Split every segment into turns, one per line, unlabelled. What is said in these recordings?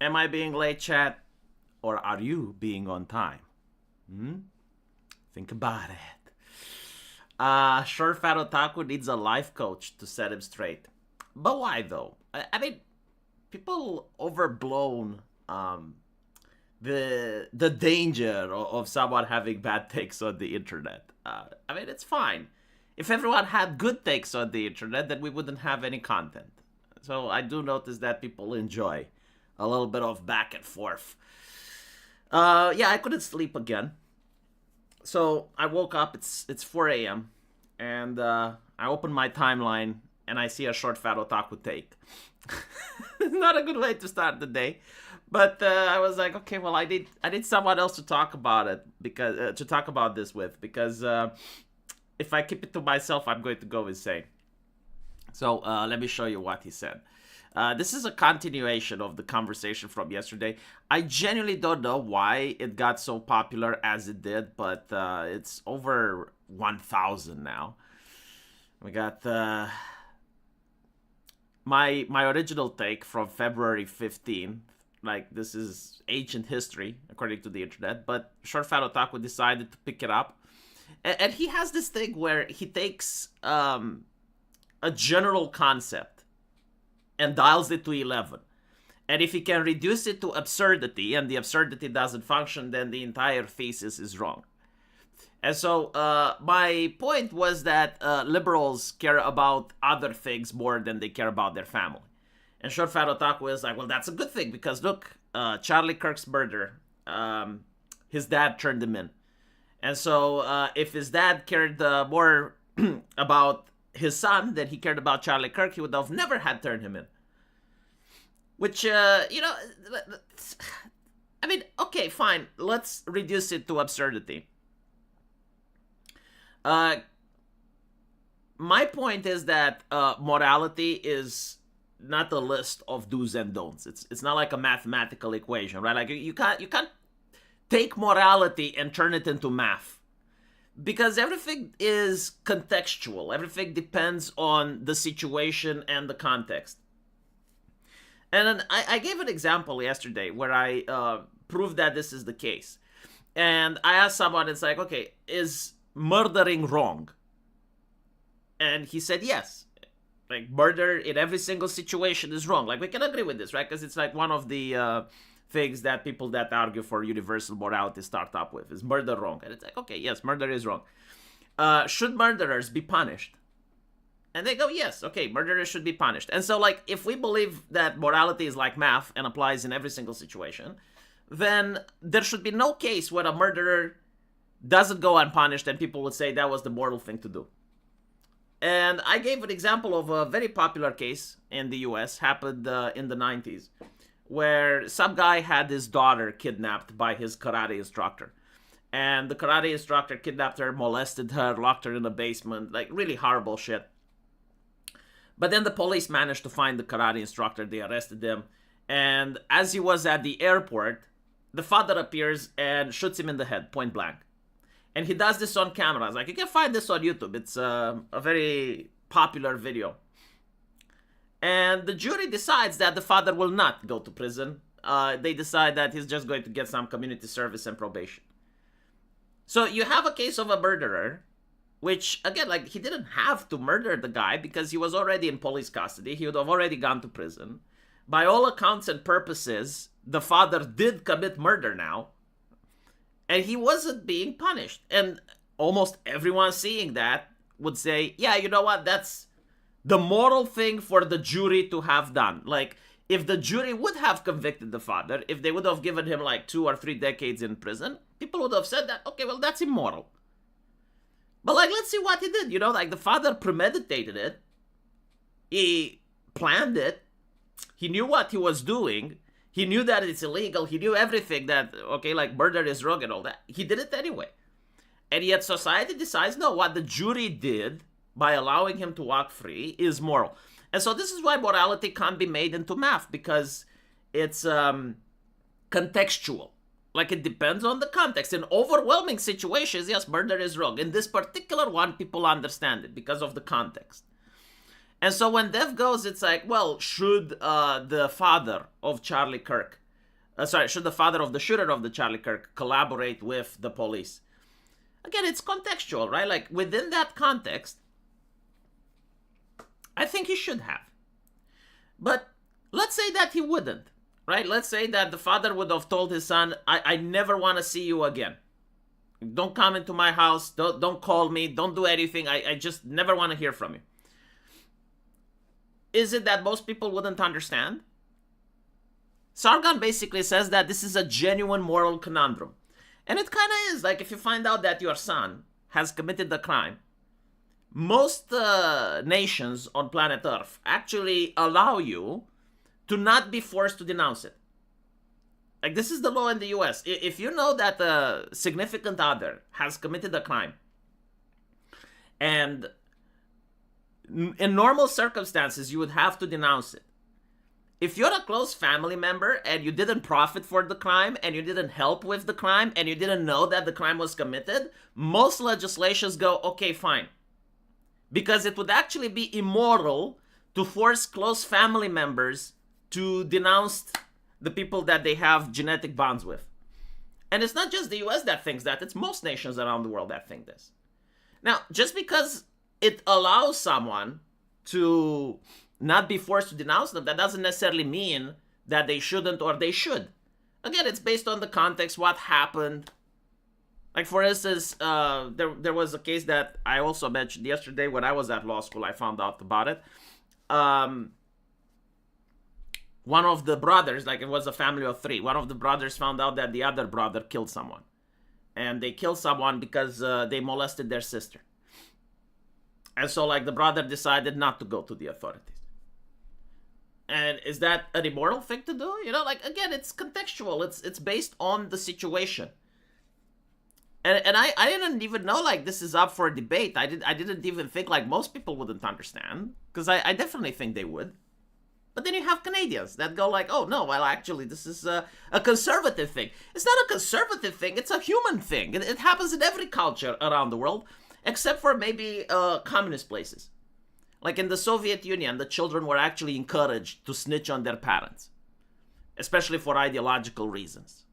Am I being late, chat? Or are you being on time? Think about it. Short Fat Otaku needs a life coach to set him straight. But why though? I mean, people overblown the danger of someone having bad takes on the internet. I mean, it's fine. If everyone had good takes on the internet, then we wouldn't have any content. So I do notice that people enjoy a little bit of back and forth. Yeah, I couldn't sleep again. So I woke up, it's 4 a.m., and I open my timeline, and I see a Short Fat Otaku take. Not a good way to start the day. But I was like, okay, well, I need someone else to talk about it, because to talk about this with, because if I keep it to myself, I'm going to go insane. So let me show you what he said. This is a continuation of the conversation from yesterday. I genuinely don't know why it got so popular as it did, but it's over 1,000 now. We got my original take from February 15th. Like, this is ancient history, according to the internet, but Short Fat Otaku decided to pick it up. And he has this thing where he takes a general concept and dials it to 11. And if he can reduce it to absurdity, and the absurdity doesn't function, then the entire thesis is wrong. And so my point was that liberals care about other things more than they care about their family. And Short Fat Otaku is like, well, that's a good thing, because look, Charlie Kirk's murder, his dad turned him in. And so if his dad cared more about his son than he cared about Charlie Kirk, he would have never had turned him in. Which, I mean, okay, fine. Let's reduce it to absurdity. My point is that morality is not a list of do's and don'ts. It's not like a mathematical equation, right? Like you can't take morality and turn it into math, because everything is contextual. Everything depends on the situation and the context. And then I gave an example yesterday where I proved that this is the case. And I asked someone, it's like, okay, is murdering wrong? And he said yes. Like, murder in every single situation is wrong. Like, we can agree with this, right? Because it's like one of the things that people that argue for universal morality start up with, is murder wrong? And it's like, okay, yes, murder is wrong. Should murderers be punished? And they go, yes, okay, murderers should be punished. And so, like, if we believe that morality is like math and applies in every single situation, then there should be no case where a murderer doesn't go unpunished and people would say that was the moral thing to do. And I gave an example of a very popular case in the US, happened in the 90s, where some guy had his daughter kidnapped by his karate instructor. And the karate instructor kidnapped her, molested her, locked her in the basement, like really horrible shit. But then the police managed to find the karate instructor, they arrested him. And as he was at the airport, the father appears and shoots him in the head, point blank. And he does this on camera. It's like, you can find this on YouTube. It's a very popular video. And the jury decides that the father will not go to prison. They decide that he's just going to get some community service and probation. So you have a case of a murderer, which, again, like, he didn't have to murder the guy because he was already in police custody. He would have already gone to prison. By all accounts and purposes, the father did commit murder now. And he wasn't being punished. And almost everyone seeing that would say, yeah, you know what? That's the moral thing for the jury to have done. Like, if the jury would have convicted the father, if they would have given him like 2 or 3 decades in prison, people would have said that, okay, well, that's immoral. But, like, let's see what he did. You know, like, the father premeditated it. He planned it. He knew what he was doing. He knew that it's illegal. He knew everything that, okay, like, murder is wrong and all that. He did it anyway. And yet society decides, no, what the jury did by allowing him to walk free is moral. And so this is why morality can't be made into math, because it's contextual. Like, it depends on the context. In overwhelming situations, yes, murder is wrong. In this particular one, people understand it because of the context. And so when Dev goes, it's like, well, should the father of Charlie Kirk Should the father of the shooter of the Charlie Kirk collaborate with the police? Again, it's contextual, right? Like within that context, I think he should have. But let's say that he wouldn't, right? Let's say that the father would have told his son, I never want to see you again. Don't come into my house. Don't call me. Don't do anything. I just never want to hear from you. Is it that most people wouldn't understand? Sargon basically says that this is a genuine moral conundrum. And it kind of is. Like if you find out that your son has committed the crime, most nations on planet Earth actually allow you to not be forced to denounce it. Like this is the law in the US. If you know that a significant other has committed a crime, and in normal circumstances you would have to denounce it. If you're a close family member and you didn't profit for the crime and you didn't help with the crime and you didn't know that the crime was committed, most legislations go, okay, fine. Because it would actually be immoral to force close family members to denounce the people that they have genetic bonds with. And it's not just the US that thinks that, it's most nations around the world that think this. Now, just because it allows someone to not be forced to denounce them, that doesn't necessarily mean that they shouldn't or they should. Again, it's based on the context, what happened. Like, for instance, there was a case that I also mentioned yesterday when I was at law school. I found out about it. One of the brothers, like it was a family of 3, one of the brothers found out that the other brother killed someone. And they killed someone because they molested their sister. And so, like, the brother decided not to go to the authorities. And is that an immoral thing to do? You know, like, again, it's contextual. It's based on the situation. And I didn't even know, like, this is up for debate. I didn't even think, like, most people wouldn't understand. Because I definitely think they would. But then you have Canadians that go like, oh, no, well, actually, this is a conservative thing. It's not a conservative thing. It's a human thing. It happens in every culture around the world, except for maybe communist places. Like in the Soviet Union, the children were actually encouraged to snitch on their parents, especially for ideological reasons.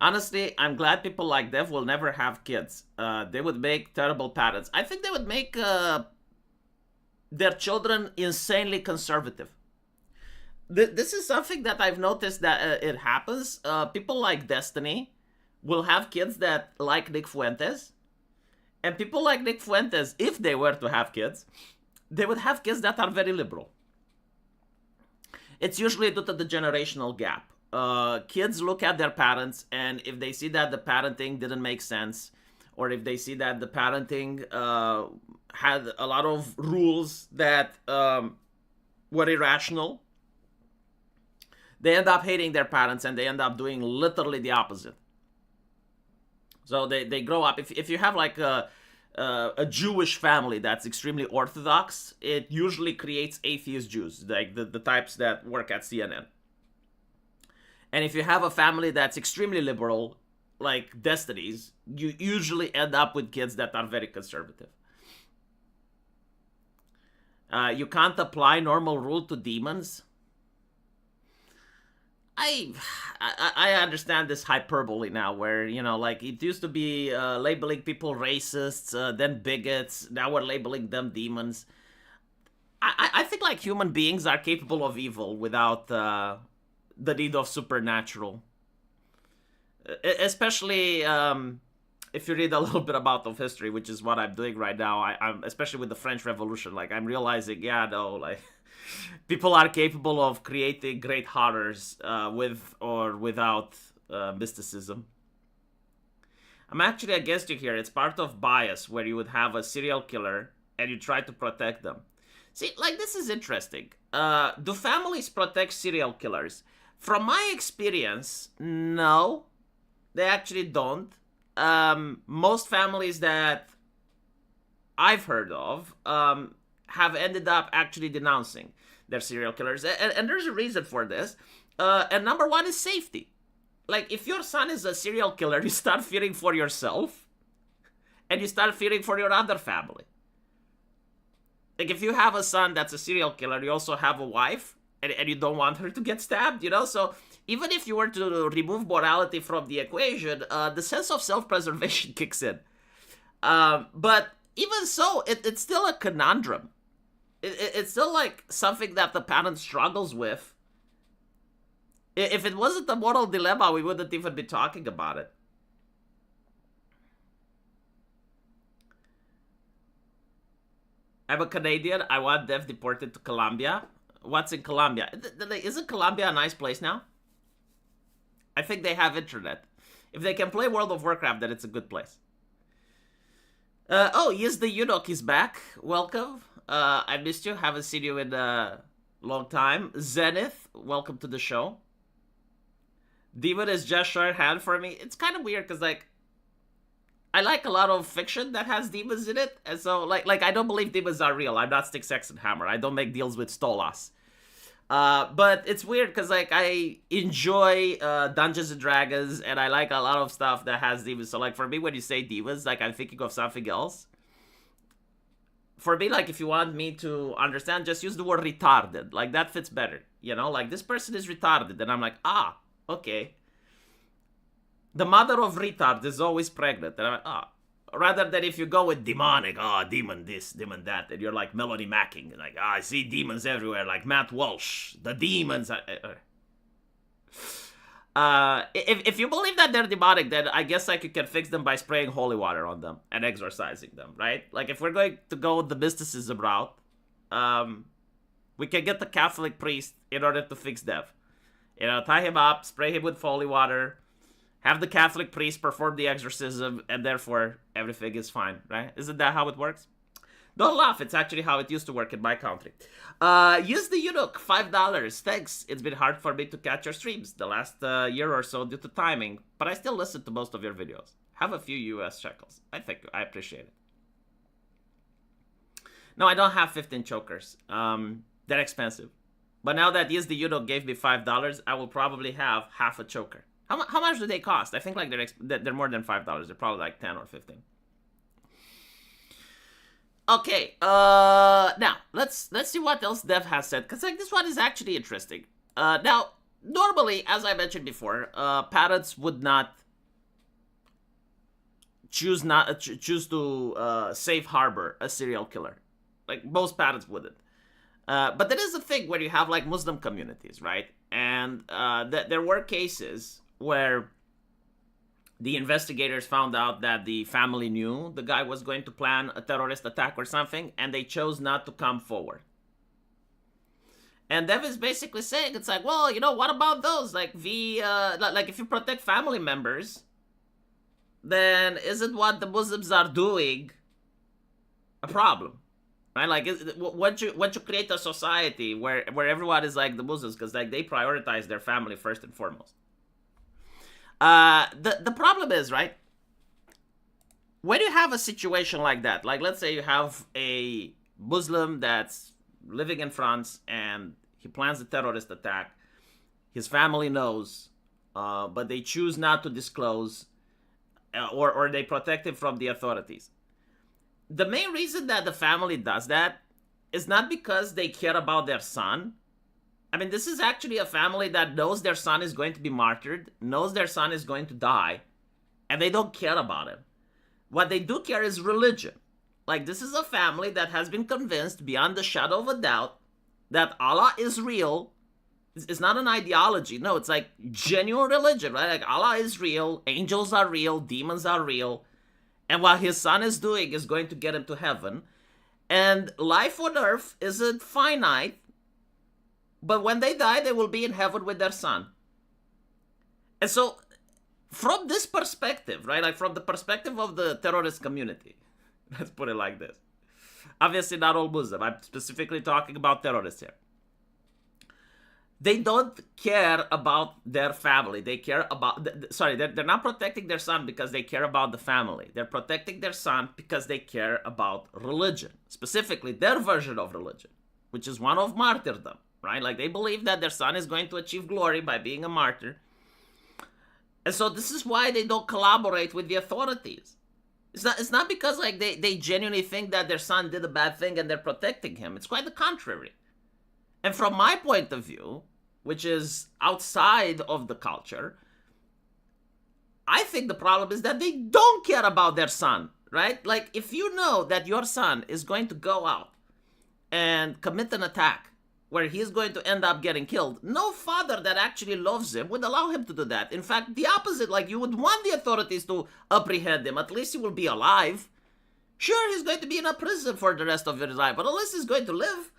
Honestly, I'm glad people like Dev will never have kids. They would make terrible parents. I think they would make their children insanely conservative. This is something that I've noticed that it happens. People like Destiny will have kids that like Nick Fuentes. And people like Nick Fuentes, if they were to have kids, they would have kids that are very liberal. It's usually due to the generational gap. Kids look at their parents, and if they see that the parenting didn't make sense, or if they see that the parenting had a lot of rules that were irrational, they end up hating their parents and they end up doing literally the opposite. So they grow up. If you have like a Jewish family that's extremely orthodox, it usually creates atheist Jews, like the types that work at CNN. And if you have a family that's extremely liberal, like Destiny's, you usually end up with kids that are very conservative. You can't apply normal rule to demons. I understand this hyperbole now, where, you know, like it used to be labeling people racists, then bigots. Now we're labeling them demons. I think like human beings are capable of evil without the need of supernatural. Especially if you read a little bit about of history, which is what I'm doing right now. I'm especially with the French Revolution. Like I'm realizing, yeah, no, like. People are capable of creating great horrors with or without mysticism. I'm actually against you here. It's part of bias where you would have a serial killer and you try to protect them. See, like this is interesting. Do families protect serial killers? From my experience, no. They actually don't. Most families that I've heard of have ended up actually denouncing their serial killers. And there's a reason for this. And number one is safety. Like, if your son is a serial killer, you start fearing for yourself. And you start fearing for your other family. Like, if you have a son that's a serial killer, you also have a wife, and you don't want her to get stabbed, you know? So even if you were to remove morality from the equation, the sense of self-preservation kicks in. But even so, it's still a conundrum. It's still like something that the parent struggles with. If it wasn't a moral dilemma, we wouldn't even be talking about it. I'm a Canadian. I want Dev deported to Colombia. What's in Colombia? Isn't Colombia a nice place now? I think they have internet. If they can play World of Warcraft, then it's a good place. Oh, yes, the eunuch is back. Welcome. I missed you. Haven't seen you in a long time. Zenith, welcome to the show. Demon is just shorthand for me. It's kind of weird because, like, I like a lot of fiction that has demons in it, and so like I don't believe demons are real. I'm not Stick, Sex, and Hammer. I don't make deals with Stolas. But it's weird because like I enjoy Dungeons and Dragons, and I like a lot of stuff that has demons. So like for me, when you say demons, like I'm thinking of something else. For me, like if you want me to understand, just use the word retarded. Like that fits better, you know. Like this person is retarded, and I'm like, ah, okay. The mother of retard is always pregnant. And I'm like, ah. Rather than if you go with demonic, demon this, demon that, and you're like Melanie Macking, like, I see demons everywhere, like Matt Walsh. The demons. If you believe that they're demonic, then I guess like you can fix them by spraying holy water on them and exorcising them, right? Like if we're going to go the mysticism route, we can get the Catholic priest in order to fix Dev. You know, tie him up, spray him with holy water, have the Catholic priest perform the exorcism, and therefore everything is fine, right? Isn't that how it works? Don't laugh, it's actually how it used to work in my country. Use the eunuch, $5. Thanks. It's been hard for me to catch your streams the last year or so due to timing, but I still listen to most of your videos. Have a few US shekels. I appreciate it. No, I don't have 15 chokers. They're expensive. But now that Use the eunuch gave me $5, I will probably have half a choker. How much do they cost? I think like they're more than $5. They're probably like 10 or 15. Okay, now let's see what else Dev has said, because like this one is actually interesting. Now normally, as I mentioned before, parents would not choose to safe harbor a serial killer. Like most parents wouldn't. But there is a thing where you have like Muslim communities, right? And there were cases where the investigators found out that the family knew the guy was going to plan a terrorist attack or something, and they chose not to come forward. And Dev is basically saying, it's like, well, you know, what about those? Like, like if you protect family members, then isn't what the Muslims are doing a problem? Right? Like, once you create a society where everyone is like the Muslims, because like they prioritize their family first and foremost. The problem is, right, when you have a situation like that, like let's say you have a Muslim that's living in France and he plans a terrorist attack, his family knows, but they choose not to disclose, or they protect him from the authorities. The main reason that the family does that is not because they care about their son. I mean, this is actually a family that knows their son is going to be martyred, knows their son is going to die, and they don't care about him. What they do care is religion. Like, this is a family that has been convinced beyond the shadow of a doubt that Allah is real. It's not an ideology. No, it's like genuine religion, right? Like, Allah is real, angels are real, demons are real, and what his son is doing is going to get him to heaven. And life on earth isn't finite, but when they die, they will be in heaven with their son. And so, from this perspective, right, like from the perspective of the terrorist community, let's put it like this. Obviously not all Muslim, I'm specifically talking about terrorists here. They don't care about their family. They care about, they're not protecting their son because they care about the family. They're protecting their son because they care about religion, specifically their version of religion, which is one of martyrdom. Right? Like, they believe that their son is going to achieve glory by being a martyr. And so this is why they don't collaborate with the authorities. It's not because like they genuinely think that their son did a bad thing and they're protecting him. It's quite the contrary. And from my point of view, which is outside of the culture, I think the problem is that they don't care about their son, right? Like, if you know that your son is going to go out and commit an attack where he's going to end up getting killed, no father that actually loves him would allow him to do that. In fact, the opposite, like, you would want the authorities to apprehend him. At least he will be alive. Sure, he's going to be in a prison for the rest of his life, but at least he's going to live.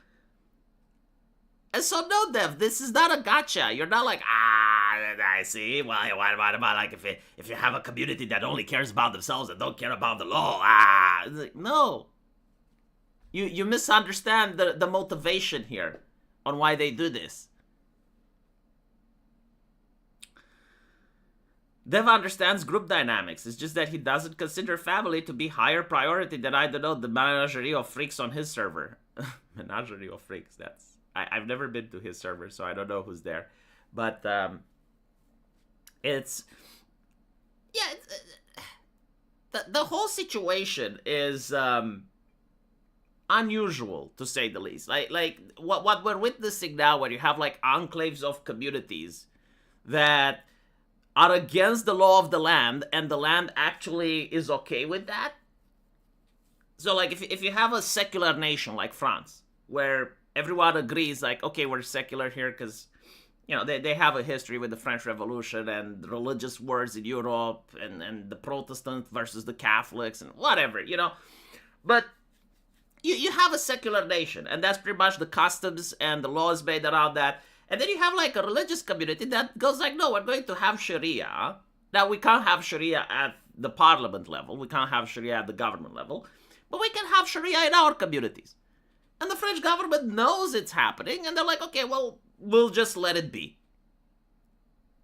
And so, no, Dev, this is not a gotcha. You're not like, I see. Well, what about like if you have a community that only cares about themselves and don't care about the law? Like, no. You misunderstand the motivation here on why they do this. Dev understands group dynamics. It's just that he doesn't consider family to be higher priority than, I don't know, the menagerie of freaks on his server. Menagerie of freaks, that's... I've never been to his server, so I don't know who's there. But it's... Yeah, the whole situation is unusual, to say the least. Like what we're witnessing now, where you have like enclaves of communities that are against the law of the land, and the land actually is okay with that. So like if you have a secular nation like France, where everyone agrees like, okay, we're secular here because, you know, they have a history with the French Revolution and religious wars in Europe and the Protestants versus the Catholics and whatever, you know. But you have a secular nation, and that's pretty much the customs and the laws made around that. And then you have like a religious community that goes like, no, we're going to have Sharia. Now, we can't have Sharia at the parliament level. We can't have Sharia at the government level. But we can have Sharia in our communities. And the French government knows it's happening, and they're like, okay, well, we'll just let it be.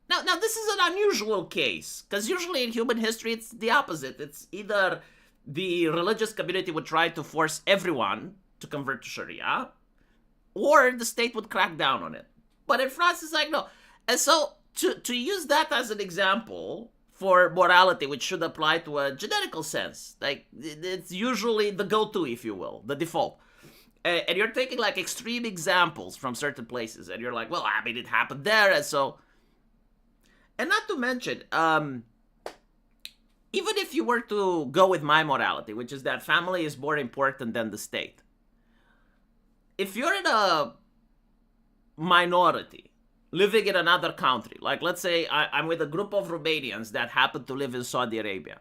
Now this is an unusual case, because usually in human history, it's the opposite. It's either the religious community would try to force everyone to convert to Sharia, or the state would crack down on it. But in France, it's like, no. And so, to use that as an example for morality, which should apply to a genetical sense, like, it's usually the go-to, if you will, the default. And you're taking, like, extreme examples from certain places, and you're like, well, I mean, it happened there, and so... And not to mention, even if you were to go with my morality, which is that family is more important than the state, if you're in a minority living in another country, like let's say I'm with a group of Romanians that happen to live in Saudi Arabia,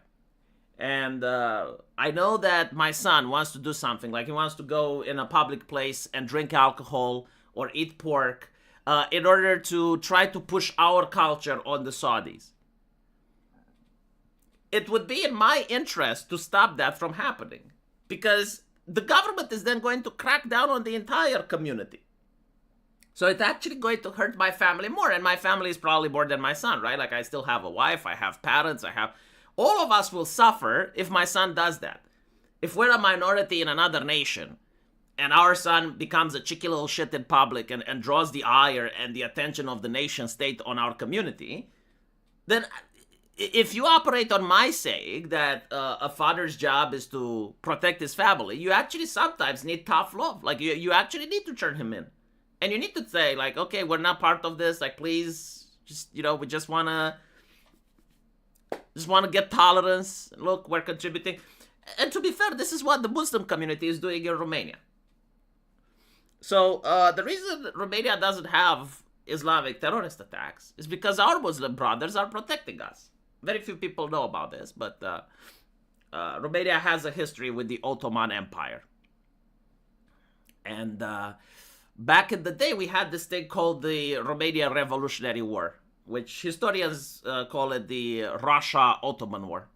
and I know that my son wants to do something, like he wants to go in a public place and drink alcohol or eat pork in order to try to push our culture on the Saudis. It would be in my interest to stop that from happening, because the government is then going to crack down on the entire community. So it's actually going to hurt my family more, and my family is probably more than my son, right? Like, I still have a wife, I have parents, all of us will suffer if my son does that. If we're a minority in another nation, and our son becomes a cheeky little shit in public and draws the ire and the attention of the nation state on our community, then if you operate on my saying that a father's job is to protect his family, you actually sometimes need tough love. Like, you actually need to turn him in. And you need to say, like, okay, we're not part of this. Like, please, just, you know, we just want to get tolerance. Look, we're contributing. And to be fair, this is what the Muslim community is doing in Romania. So the reason Romania doesn't have Islamic terrorist attacks is because our Muslim brothers are protecting us. Very few people know about this, but Romania has a history with the Ottoman Empire. And back in the day, we had this thing called the Romanian Revolutionary War, which historians call it the Russia-Ottoman War.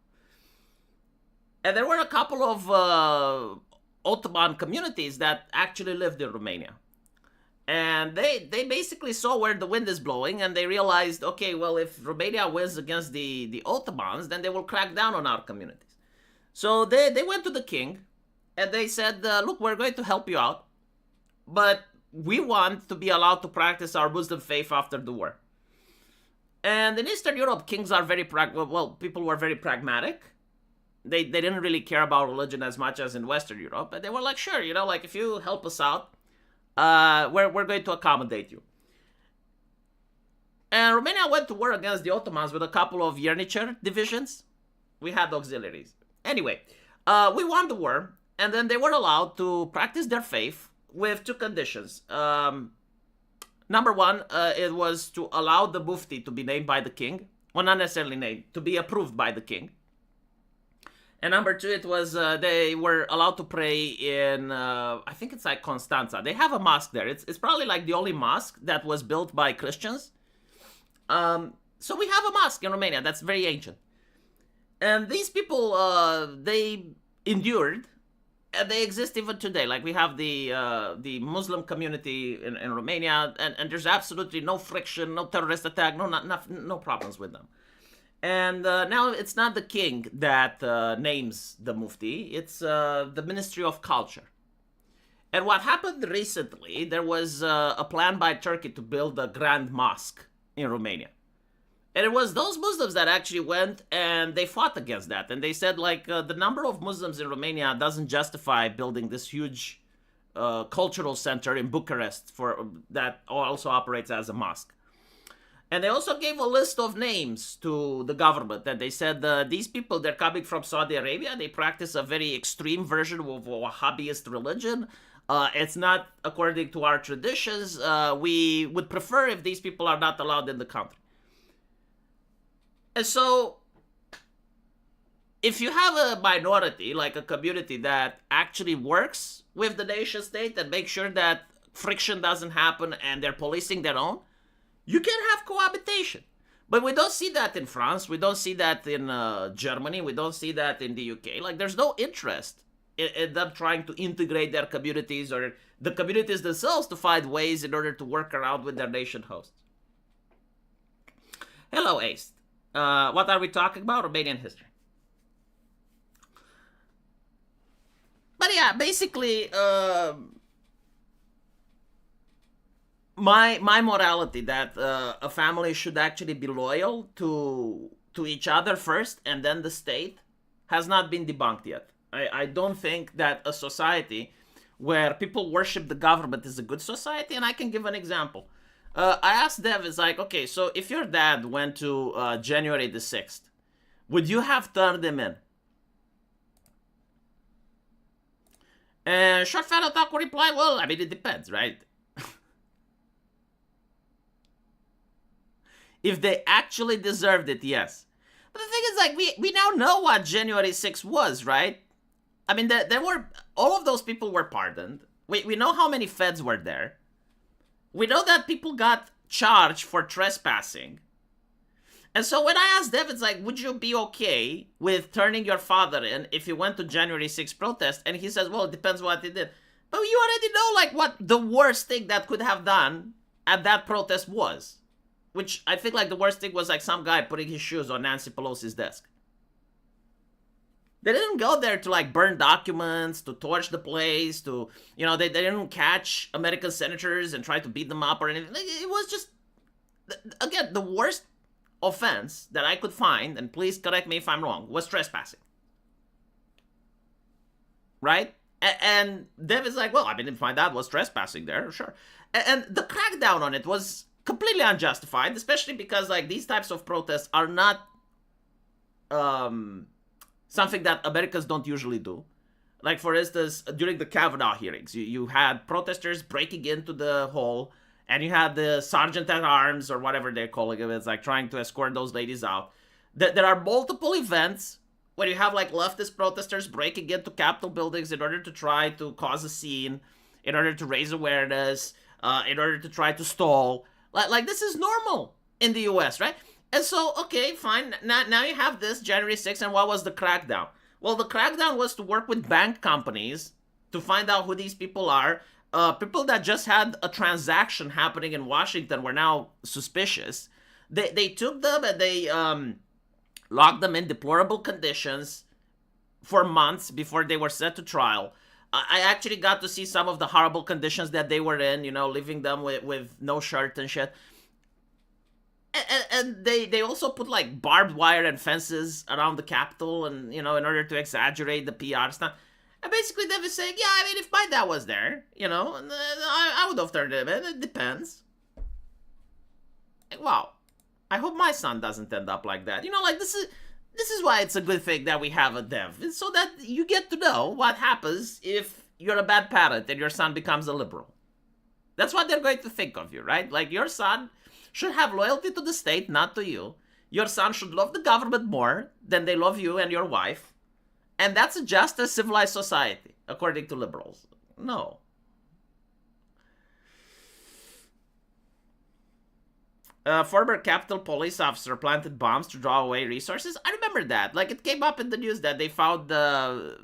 And there were a couple of Ottoman communities that actually lived in Romania. And they basically saw where the wind is blowing, and they realized, okay, well, if Romania wins against the Ottomans, then they will crack down on our communities. So they went to the king, and they said, look, we're going to help you out, but we want to be allowed to practice our Muslim faith after the war. And in Eastern Europe, kings are very people were very pragmatic. They didn't really care about religion as much as in Western Europe, but they were like, sure, like if you help us out, we're going to accommodate you. And Romania went to war against the Ottomans with a couple of Iernicher divisions. We had auxiliaries. Anyway, we won the war, and then they were allowed to practice their faith with two conditions. Number one, it was to allow the mufti to be named by the king. Well, not necessarily named, to be approved by the king. And number two, it was they were allowed to pray in, I think it's like Constanza. They have a mosque there. It's probably like the only mosque that was built by Christians. So we have a mosque in Romania that's very ancient. And these people, they endured, and they exist even today. Like we have the Muslim community in Romania, and there's absolutely no friction, no terrorist attack, no problems with them. And now it's not the king that names the mufti, it's the Ministry of Culture. And what happened recently, there was a plan by Turkey to build a grand mosque in Romania. And it was those Muslims that actually went and they fought against that. And they said, like, the number of Muslims in Romania doesn't justify building this huge cultural center in Bucharest that also operates as a mosque. And they also gave a list of names to the government. And they said, these people, they're coming from Saudi Arabia. They practice a very extreme version of a Wahhabist religion. It's not according to our traditions. We would prefer if these people are not allowed in the country. And so, if you have a minority, like a community that actually works with the nation state and makes sure that friction doesn't happen and they're policing their own, you can have cohabitation. But we don't see that in France. We don't see that in Germany. We don't see that in the UK. Like, there's no interest in them trying to integrate their communities or the communities themselves to find ways in order to work around with their nation hosts. Hello, Ace. What are we talking about? Romanian history. But yeah, basically, my morality that a family should actually be loyal to each other first and then the state has not been debunked yet. I don't think that a society where people worship the government is a good society, and I can give an example. I asked Dev, it's like, okay, so if your dad went to January the 6th, would you have turned him in? And Short Fat Otaku replied, well, I mean, it depends, right? If they actually deserved it, yes. But the thing is, like, we now know what January 6th was, right? I mean, there were, all of those people were pardoned. We know how many feds were there. We know that people got charged for trespassing. And so when I asked Dev, it's like, would you be okay with turning your father in if he went to January 6th protest? And he says, well, it depends what he did. But you already know, like, what the worst thing that could have done at that protest was. Which I think, like, the worst thing was, like, some guy putting his shoes on Nancy Pelosi's desk. They didn't go there to, like, burn documents, to torch the place, to, you know, they didn't catch American senators and try to beat them up or anything. It was just, again, the worst offense that I could find, and please correct me if I'm wrong, was trespassing. Right? And Dev is like, well, I mean, if my dad was trespassing there, sure. And the crackdown on it was completely unjustified, especially because, like, these types of protests are not something that Americans don't usually do. Like, for instance, during the Kavanaugh hearings, you had protesters breaking into the hall, and you had the sergeant at arms, or whatever they're calling it, it's like trying to escort those ladies out. There are multiple events where you have, like, leftist protesters breaking into Capitol buildings in order to try to cause a scene, in order to raise awareness, in order to try to stall. Like, this is normal in the US, right? And so, okay, fine. Now you have this January 6th, and what was the crackdown? Well, the crackdown was to work with bank companies to find out who these people are. People that just had a transaction happening in Washington were now suspicious. They took them and they locked them in deplorable conditions for months before they were set to trial. I actually got to see some of the horrible conditions that they were in, you know, leaving them with no shirt and shit. And they also put like barbed wire and fences around the Capitol, and in order to exaggerate the PR stuff. And basically, they were saying, yeah, I mean, if my dad was there, and, I would have turned him in. It depends. Like, wow. I hope my son doesn't end up like that. Like this is why it's a good thing that we have a dev. It's so that you get to know what happens if you're a bad parent and your son becomes a liberal. That's what they're going to think of you, right? Like, your son should have loyalty to the state, not to you. Your son should love the government more than they love you and your wife. And that's a just a civilized society, according to liberals. No. A former Capitol police officer planted bombs to draw away resources. I remember that. Like, it came up in the news that they found the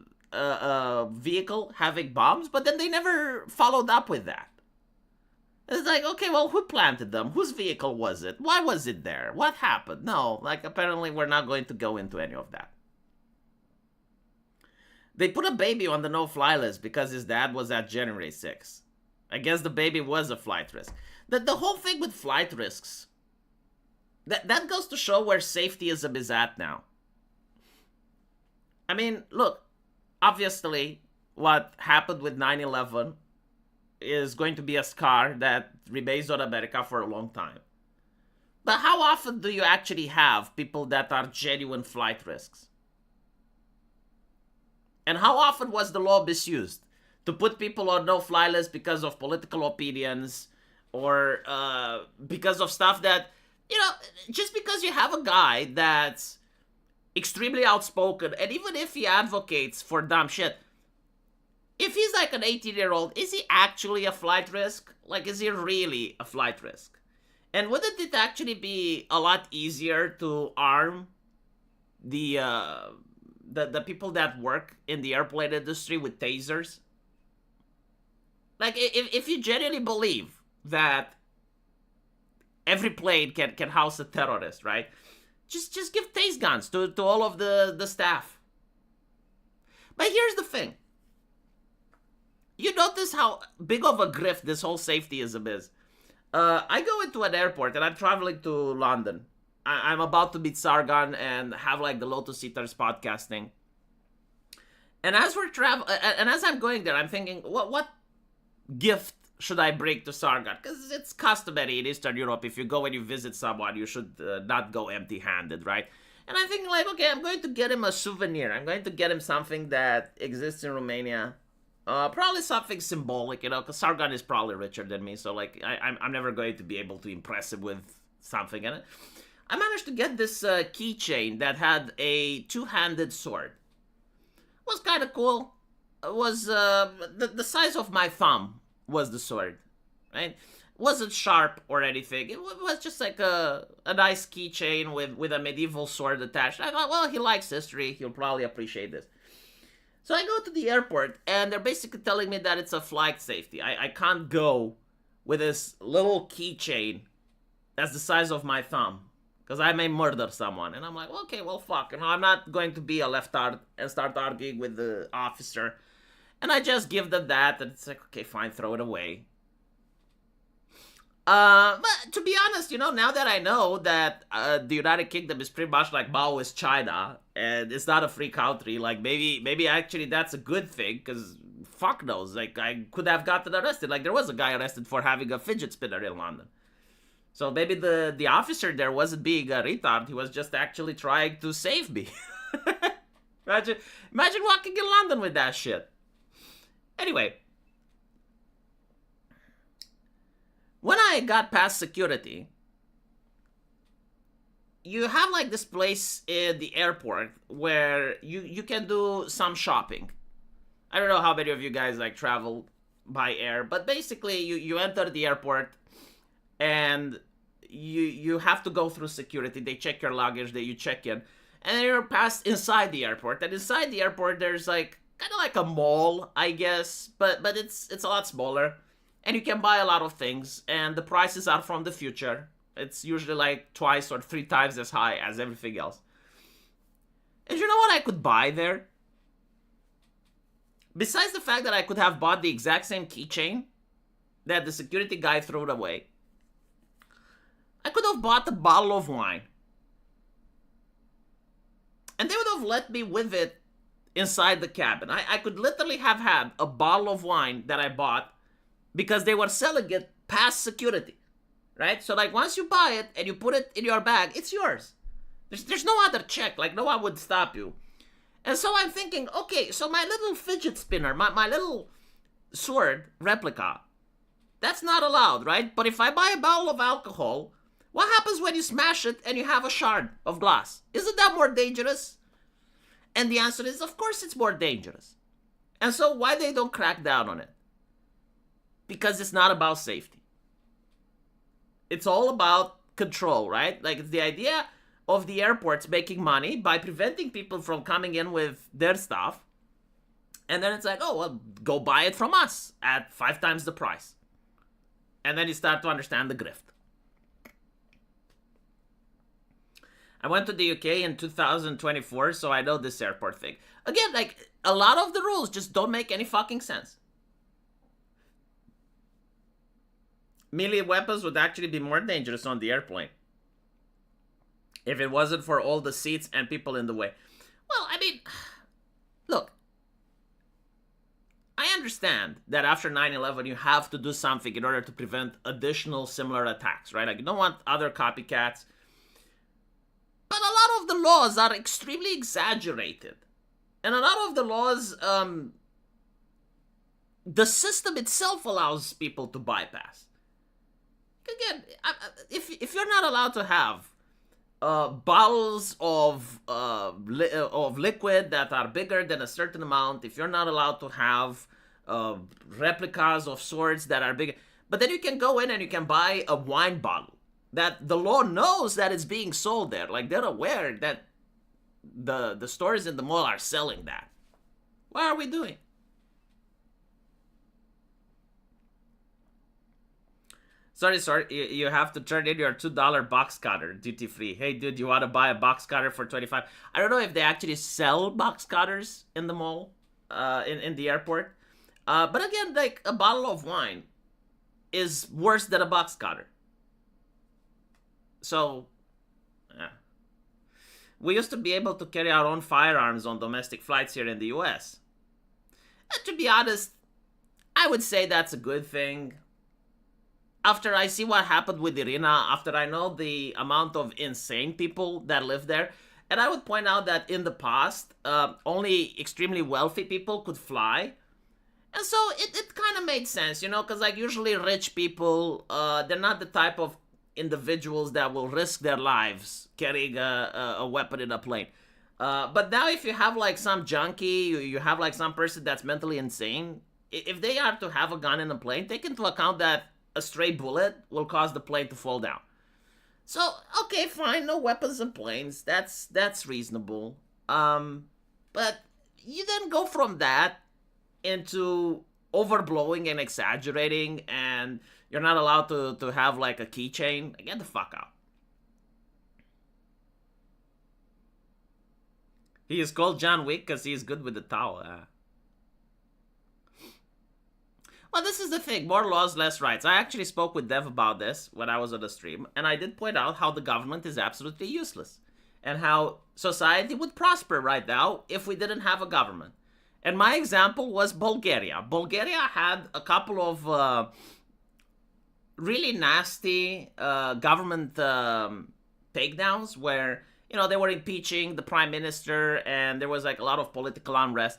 vehicle having bombs, but then they never followed up with that. It's like, okay, well, who planted them? Whose vehicle was it? Why was it there? What happened? No, like, apparently we're not going to go into any of that. They put a baby on the no-fly list because his dad was at January 6th. I guess the baby was a flight risk. The whole thing with flight risks, that goes to show where safetyism is at now. I mean, look, obviously, what happened with 9/11 is going to be a scar that remains on America for a long time. But how often do you actually have people that are genuine flight risks? And how often was the law misused to put people on no-fly lists because of political opinions or because of stuff that, just because you have a guy that's extremely outspoken, and even if he advocates for dumb shit, if he's like an 18-year-old, is he actually a flight risk? Like, is he really a flight risk? And wouldn't it actually be a lot easier to arm the people that work in the airplane industry with tasers? Like, if you genuinely believe that every plane can house a terrorist, right? Just give tase guns to all of the staff. But here's the thing. You notice how big of a grift this whole safetyism is. I go into an airport and I'm traveling to London. I'm about to meet Sargon and have like the Lotus Eaters podcasting. And as I'm going there, I'm thinking, what gift should I bring to Sargon? Because it's customary in Eastern Europe, if you go and you visit someone, you should not go empty-handed, right? And I'm thinking like, okay, I'm going to get him a souvenir. I'm going to get him something that exists in Romania. Probably something symbolic, because Sargon is probably richer than me, so like I'm never going to be able to impress him with something in it. I managed to get this keychain that had a two-handed sword. It was kind of cool. It was the size of my thumb was the sword, right? It wasn't sharp or anything. It was just like a nice keychain with a medieval sword attached. I thought, well, he likes history. He'll probably appreciate this. So I go to the airport, and they're basically telling me that it's a flight safety. I can't go with this little keychain that's the size of my thumb, because I may murder someone. And I'm like, okay, well, fuck. I'm not going to be a leftard and start arguing with the officer. And I just give them that, and it's like, okay, fine, throw it away. But to be honest, now that I know that the United Kingdom is pretty much like Maoist China, and it's not a free country, like maybe actually that's a good thing, because fuck knows, like I could have gotten arrested. Like there was a guy arrested for having a fidget spinner in London. So maybe the officer there wasn't being a retard, he was just actually trying to save me. Imagine walking in London with that shit. Anyway. When I got past security, you have like this place in the airport where you can do some shopping. I don't know how many of you guys like travel by air, but basically you enter the airport and you have to go through security. They check your luggage, you check in, and then you're passed inside the airport. And inside the airport there's like kind of like a mall, I guess, but it's a lot smaller. And you can buy a lot of things, and the prices are from the future. It's usually like twice or three times as high as everything else. And you know what I could buy there? Besides the fact that I could have bought the exact same keychain that the security guy threw away, I could have bought a bottle of wine, and they would have let me with it inside the cabin. I could literally have had a bottle of wine that I bought because they were selling it past security, right? So like once you buy it and you put it in your bag, it's yours. There's no other check. Like no one would stop you. And so I'm thinking, okay, so my little fidget spinner, my little sword replica, that's not allowed, right? But if I buy a bottle of alcohol, what happens when you smash it and you have a shard of glass? Isn't that more dangerous? And the answer is, of course it's more dangerous. And so why they don't crack down on it? Because it's not about safety. It's all about control, right? Like it's the idea of the airports making money by preventing people from coming in with their stuff. And then it's like, oh, well, go buy it from us at 5 times the price. And then you start to understand the grift. I went to the UK in 2024, so I know this airport thing. Again, like, a lot of the rules just don't make any fucking sense. Melee weapons would actually be more dangerous on the airplane if it wasn't for all the seats and people in the way. Well, I mean, look, I understand that after 9/11 you have to do something in order to prevent additional similar attacks, right? Like you don't want other copycats. But a lot of the laws are extremely exaggerated. And a lot of the laws, the system itself allows people to bypass. Again, if you're not allowed to have bottles of liquid that are bigger than a certain amount, if you're not allowed to have replicas of swords that are bigger, but then you can go in and you can buy a wine bottle that the law knows that it's being sold there. Like they're aware that the stores in the mall are selling that. What are we doing? Sorry, you have to turn in your $2 box cutter, duty free. Hey, dude, you want to buy a box cutter for $25? I don't know if they actually sell box cutters in the mall, in the airport. But again, like a bottle of wine is worse than a box cutter. So, yeah. We used to be able to carry our own firearms on domestic flights here in the US. And to be honest, I would say that's a good thing. After I see what happened with Irina, after I know the amount of insane people that live there, and I would point out that in the past, only extremely wealthy people could fly. And so it kind of made sense, you know, because like usually rich people, they're not the type of individuals that will risk their lives carrying a weapon in a plane. But now if you have like some junkie, you have like some person that's mentally insane, if they are to have a gun in a plane, take into account that a stray bullet will cause the plane to fall down. So, okay, fine, no weapons in planes. That's reasonable. But you then go from that into overblowing and exaggerating, and you're not allowed to have like a keychain. Get the fuck out. He is called John Wick because he is good with the towel. Well, this is the thing. More laws, less rights. I actually spoke with Dev about this when I was on the stream, and I did point out how the government is absolutely useless and how society would prosper right now if we didn't have a government. And my example was Bulgaria. Bulgaria had a couple of really nasty government takedowns where, you know, they were impeaching the prime minister and there was like a lot of political unrest.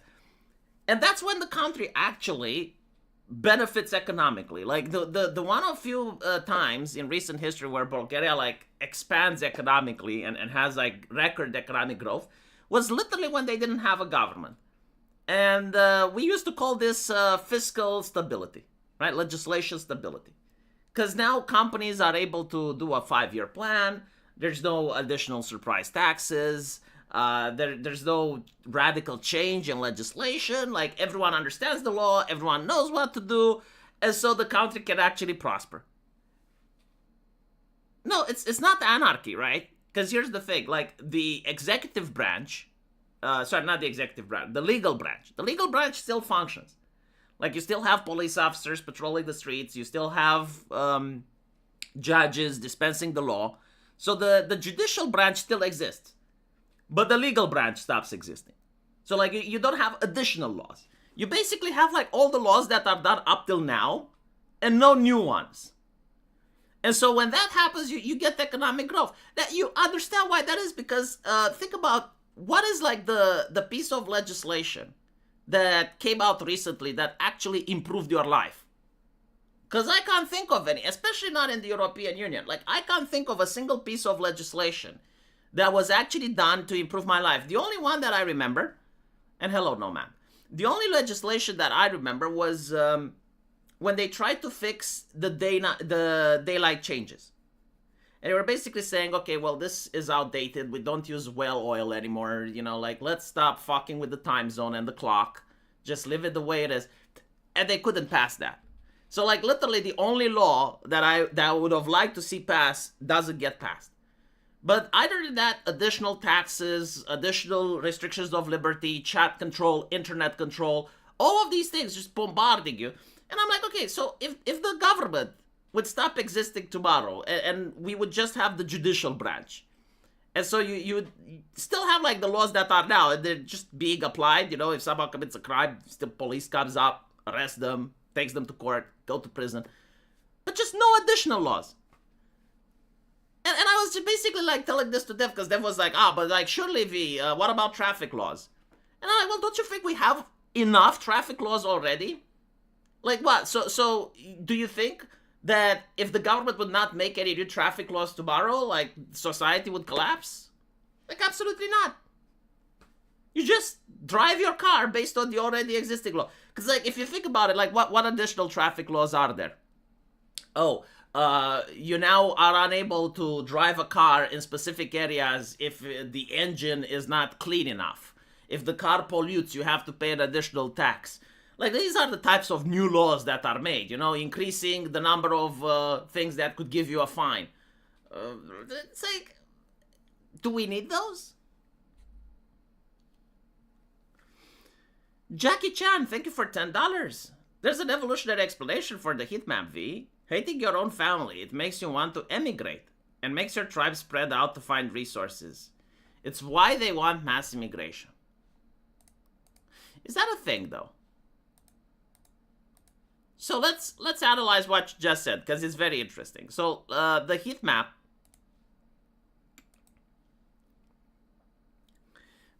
And that's when the country actually benefits economically. Like the one of few times in recent history where Bulgaria like expands economically and has like record economic growth was literally when they didn't have a government. And we used to call this fiscal stability, right? Legislation stability. Because now companies are able to do a 5-year plan. There's no additional surprise taxes. There's no radical change in legislation. Like everyone understands the law, everyone knows what to do, and so the country can actually prosper. No, it's not anarchy, right? Because here's the thing: like the executive branch, sorry, not the executive branch, the legal branch. The legal branch still functions. Like you still have police officers patrolling the streets. You still have judges dispensing the law. So the judicial branch still exists, but the legal branch stops existing. So like you don't have additional laws. You basically have like all the laws that are done up till now and no new ones. And so when that happens, you get economic growth. That you understand why that is, because think about what is like the piece of legislation that came out recently that actually improved your life. Because I can't think of any, especially not in the European Union. Like, I can't think of a single piece of legislation that was actually done to improve my life. The only one that I remember, and hello, no ma'am. The only legislation that I remember was when they tried to fix the daylight changes. And they were basically saying, okay, well, this is outdated. We don't use whale oil anymore. You know, like, let's stop fucking with the time zone and the clock. Just leave it the way it is. And they couldn't pass that. So, like, literally the only law that I would have liked to see pass doesn't get passed. But either than that, additional taxes, additional restrictions of liberty, chat control, internet control, all of these things just bombarding you. And I'm like, okay, so if the government would stop existing tomorrow and we would just have the judicial branch, and so you would still have like the laws that are now, and they're just being applied, you know, if someone commits a crime, still police comes up, arrests them, takes them to court, go to prison, but just no additional laws. And I was just basically like telling this to Dev, because Dev was like, but like, surely what about traffic laws? And I'm like, well, don't you think we have enough traffic laws already? Like what? So do you think that if the government would not make any new traffic laws tomorrow, like society would collapse? Like absolutely not. You just drive your car based on the already existing law. Because like if you think about it, like what additional traffic laws are there? You now are unable to drive a car in specific areas if the engine is not clean enough. If the car pollutes, you have to pay an additional tax. Like, these are the types of new laws that are made, you know, increasing the number of things that could give you a fine. It's like, do we need those? Jackie Chan, thank you for $10. There's an evolutionary explanation for the heat map, V. Hating your own family, it makes you want to emigrate and makes your tribe spread out to find resources. It's why they want mass immigration. Is that a thing, though? So let's analyze what you just said, because it's very interesting. So the heat map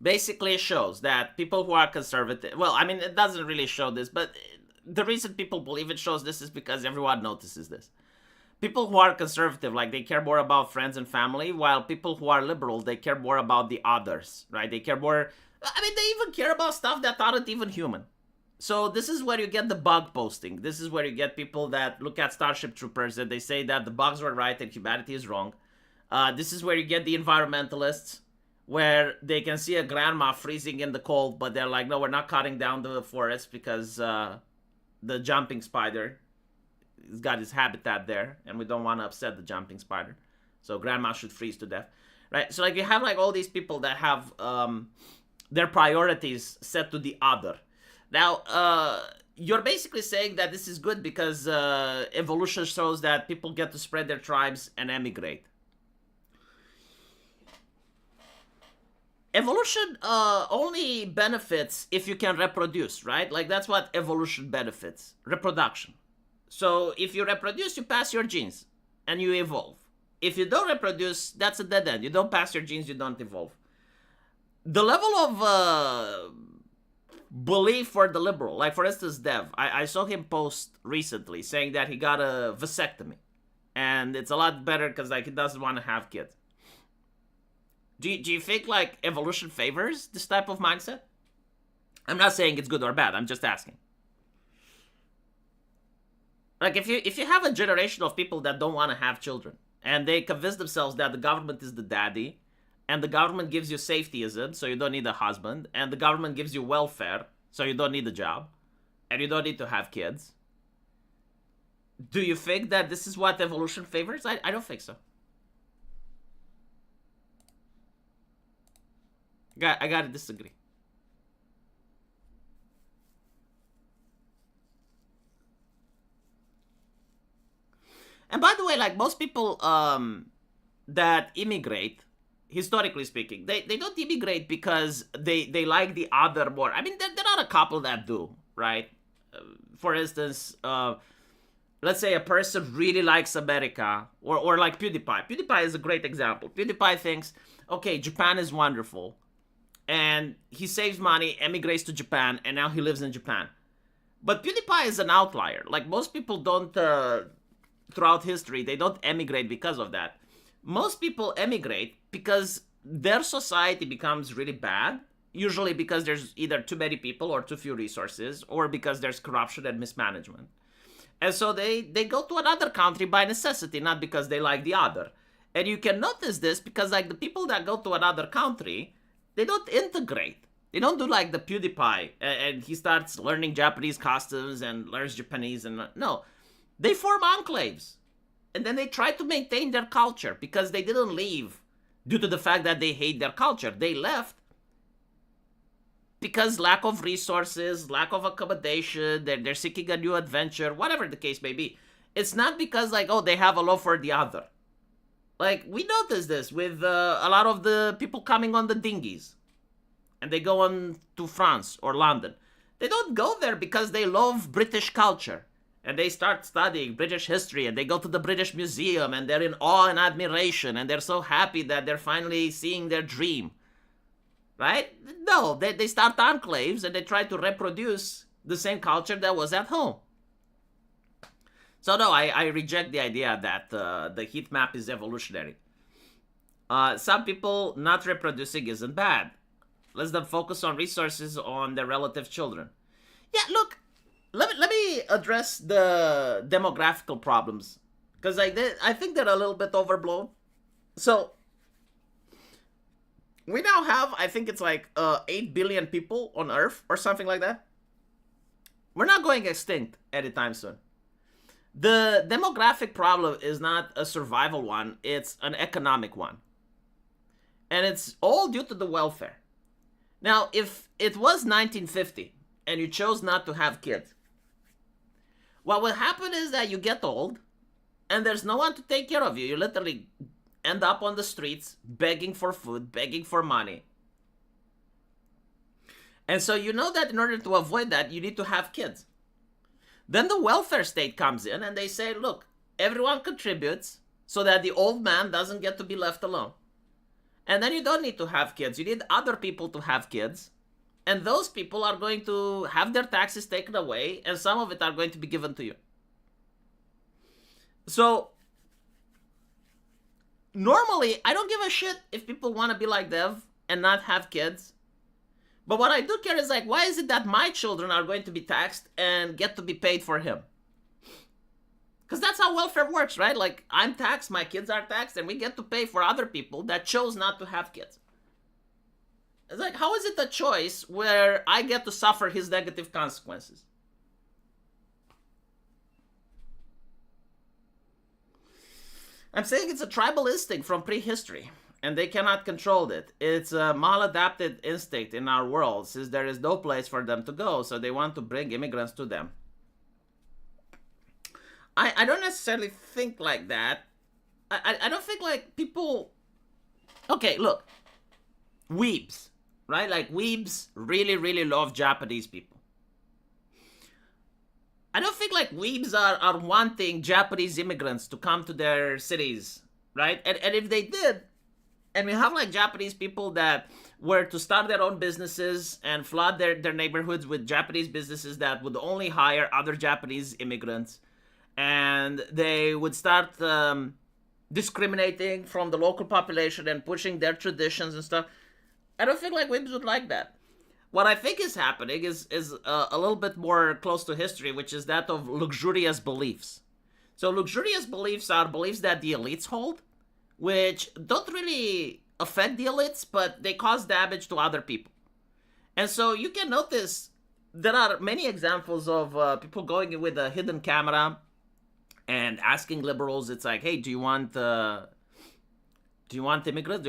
basically shows that people who are conservative, well, I mean, it doesn't really show this, but the reason people believe it shows this is because everyone notices this. People who are conservative, like, they care more about friends and family, while people who are liberal, they care more about the others, right? They care more, I mean, they even care about stuff that aren't even human. So this is where you get the bug posting. This is where you get people that look at Starship Troopers and they say that the bugs were right and humanity is wrong. This is where you get the environmentalists, where they can see a grandma freezing in the cold, but they're like, no, we're not cutting down the forest because the jumping spider has got his habitat there, and we don't want to upset the jumping spider. So grandma should freeze to death, right? So like you have like all these people that have their priorities set to the other. Now, you're basically saying that this is good because evolution shows that people get to spread their tribes and emigrate. Evolution only benefits if you can reproduce, right? Like, that's what evolution benefits. Reproduction. So, if you reproduce, you pass your genes and you evolve. If you don't reproduce, that's a dead end. You don't pass your genes, you don't evolve. The level of belief for the liberal, like for instance Dev, I saw him post recently saying that he got a vasectomy and it's a lot better because like he doesn't want to have kids. Do you think like evolution favors this type of mindset? I'm not saying it's good or bad, I'm just asking. Like if you have a generation of people that don't want to have children and they convince themselves that the government is the daddy, and the government gives you safetyism, so you don't need a husband, and the government gives you welfare, so you don't need a job, and you don't need to have kids. Do you think that this is what evolution favors? I don't think so. I gotta disagree. And by the way, like most people that immigrate, historically speaking, they don't immigrate because they like the other more. I mean, there are a couple that do, right? For instance, let's say a person really likes America, or like PewDiePie. PewDiePie is a great example. PewDiePie thinks, okay, Japan is wonderful, and he saves money, emigrates to Japan, and now he lives in Japan. But PewDiePie is an outlier. Like most people don't, throughout history, they don't emigrate because of that. Most people emigrate because their society becomes really bad, usually because there's either too many people or too few resources, or because there's corruption and mismanagement. And so they go to another country by necessity, not because they like the other. And you can notice this because like the people that go to another country, they don't integrate. They don't do like the PewDiePie and he starts learning Japanese customs and learns Japanese and no. They form enclaves. And then they try to maintain their culture because they didn't leave due to the fact that they hate their culture. They left because lack of resources, lack of accommodation, they're seeking a new adventure, whatever the case may be. It's not because like, oh, they have a love for the other. Like, we noticed this with a lot of the people coming on the dinghies. And they go on to France or London. They don't go there because they love British culture. And they start studying British history and they go to the British Museum and they're in awe and admiration and they're so happy that they're finally seeing their dream. Right? No, they start enclaves and they try to reproduce the same culture that was at home. So no, I reject the idea that the heat map is evolutionary. Some people not reproducing isn't bad. Let them focus on resources on their relative children. Yeah, look, let me address the demographical problems because I think they're a little bit overblown. So we now have, I think it's like 8 billion people on Earth or something like that. We're not going extinct anytime soon. The demographic problem is not a survival one, it's an economic one. And it's all due to the welfare. Now, if it was 1950 and you chose not to have kids, what will happen is that you get old and there's no one to take care of you. You literally end up on the streets begging for food, begging for money. And so you know that in order to avoid that, you need to have kids. Then the welfare state comes in and they say, look, everyone contributes so that the old man doesn't get to be left alone. And then you don't need to have kids. You need other people to have kids. And those people are going to have their taxes taken away, and some of it are going to be given to you. So, normally, I don't give a shit if people want to be like Dev and not have kids. But what I do care is like, why is it that my children are going to be taxed and get to be paid for him? Because that's how welfare works, right? Like, I'm taxed, my kids are taxed, and we get to pay for other people that chose not to have kids. It's like, how is it a choice where I get to suffer his negative consequences? I'm saying it's a tribal instinct from prehistory, and they cannot control it. It's a maladapted instinct in our world, since there is no place for them to go, so they want to bring immigrants to them. I don't necessarily think like that. I don't think like people... Okay, look. Weebs, right? Like weebs really, really love Japanese people. I don't think like weebs are wanting Japanese immigrants to come to their cities, right? And if they did, and we have like Japanese people that were to start their own businesses and flood their neighborhoods with Japanese businesses that would only hire other Japanese immigrants, and they would start discriminating from the local population and pushing their traditions and stuff. I don't think like weebs would like that. What I think is happening is a little bit more close to history, which is that of luxurious beliefs. So luxurious beliefs are beliefs that the elites hold, which don't really affect the elites, but they cause damage to other people. And so you can notice there are many examples of people going in with a hidden camera and asking liberals, it's like, hey, do you want immigrants? Do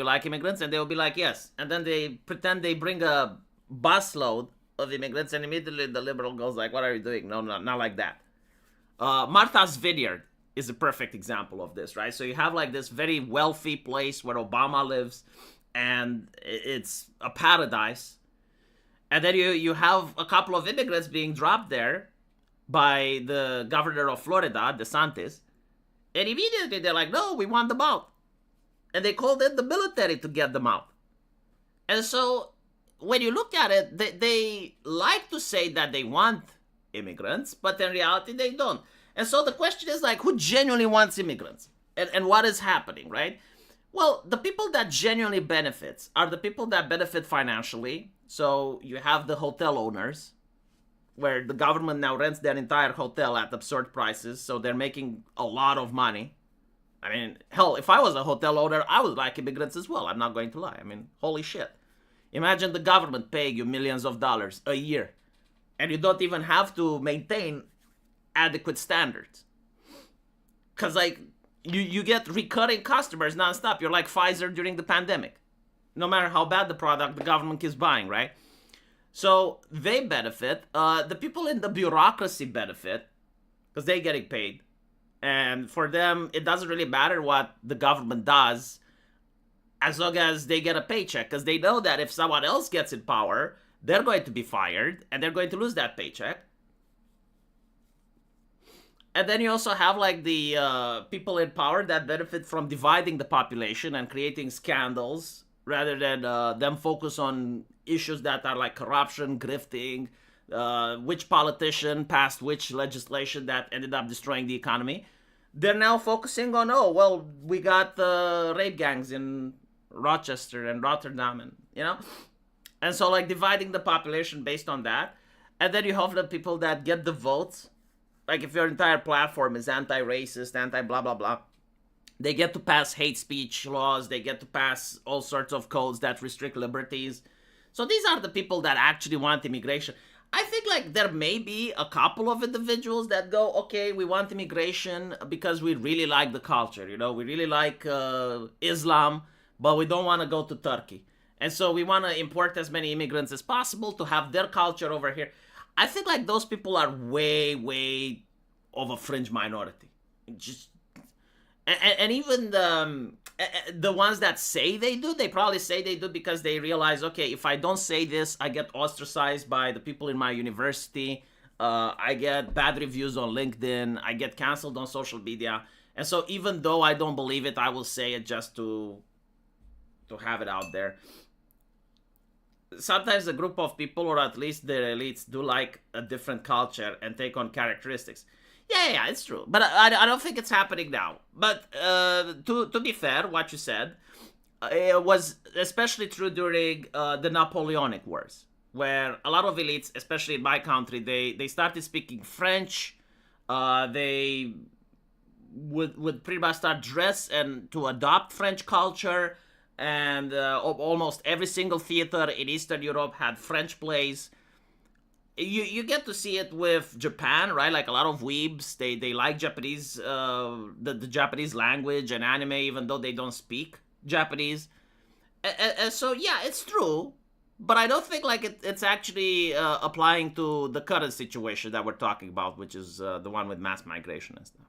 you like immigrants? And they'll be like, yes. And then they pretend they bring a busload of immigrants, and immediately the liberal goes like, what are you doing? No, not like that. Martha's Vineyard is a perfect example of this, right? So you have like this very wealthy place where Obama lives, and it's a paradise. And then you have a couple of immigrants being dropped there by the governor of Florida, DeSantis, and immediately they're like, no, we want them out. And they called in the military to get them out. And so when you look at it, they like to say that they want immigrants, but in reality, they don't. And so the question is like, who genuinely wants immigrants? And what is happening, right? Well, the people that genuinely benefits are the people that benefit financially. So you have the hotel owners, where the government now rents their entire hotel at absurd prices, so they're making a lot of money. I mean, hell, if I was a hotel owner, I would like immigrants as well. I'm not going to lie. I mean, holy shit. Imagine the government paying you millions of dollars a year, and you don't even have to maintain adequate standards. Because, like, you get recurring customers nonstop. You're like Pfizer during the pandemic. No matter how bad the product, the government keeps buying, right? So they benefit. The people in the bureaucracy benefit because they're getting paid. And for them, it doesn't really matter what the government does as long as they get a paycheck, because they know that if someone else gets in power, they're going to be fired and they're going to lose that paycheck. And then you also have like the people in power that benefit from dividing the population and creating scandals rather than them focus on issues that are like corruption, grifting, which politician passed which legislation that ended up destroying the economy. They're now focusing on, oh, well, we got the rape gangs in Rochester and Rotterdam, and, you know? And so, like, dividing the population based on that. And then you have the people that get the votes. Like, if your entire platform is anti-racist, anti-blah, blah, blah, they get to pass hate speech laws. They get to pass all sorts of codes that restrict liberties. So these are the people that actually want immigration. I think like there may be a couple of individuals that go, okay, we want immigration because we really like the culture. You know, we really like Islam, but we don't want to go to Turkey. And so we want to import as many immigrants as possible to have their culture over here. I think like those people are way, way of a fringe minority. Just and even the ones that say they do, they probably say they do because they realize, okay, if I don't say this, I get ostracized by the people in my university. I get bad reviews on LinkedIn. I get canceled on social media. And so even though I don't believe it, I will say it just to have it out there. Sometimes a group of people, or at least their elites, do like a different culture and take on characteristics. Yeah, it's true. But I don't think it's happening now. But to be fair, what you said, it was especially true during the Napoleonic Wars, where a lot of elites, especially in my country, they started speaking French. They would pretty much start dress and to adopt French culture. And almost every single theater in Eastern Europe had French plays. You get to see it with Japan, right? Like a lot of weebs, they like Japanese, the Japanese language and anime, even though they don't speak Japanese. And so, yeah, it's true. But I don't think like it's actually applying to the current situation that we're talking about, which is the one with mass migration and stuff.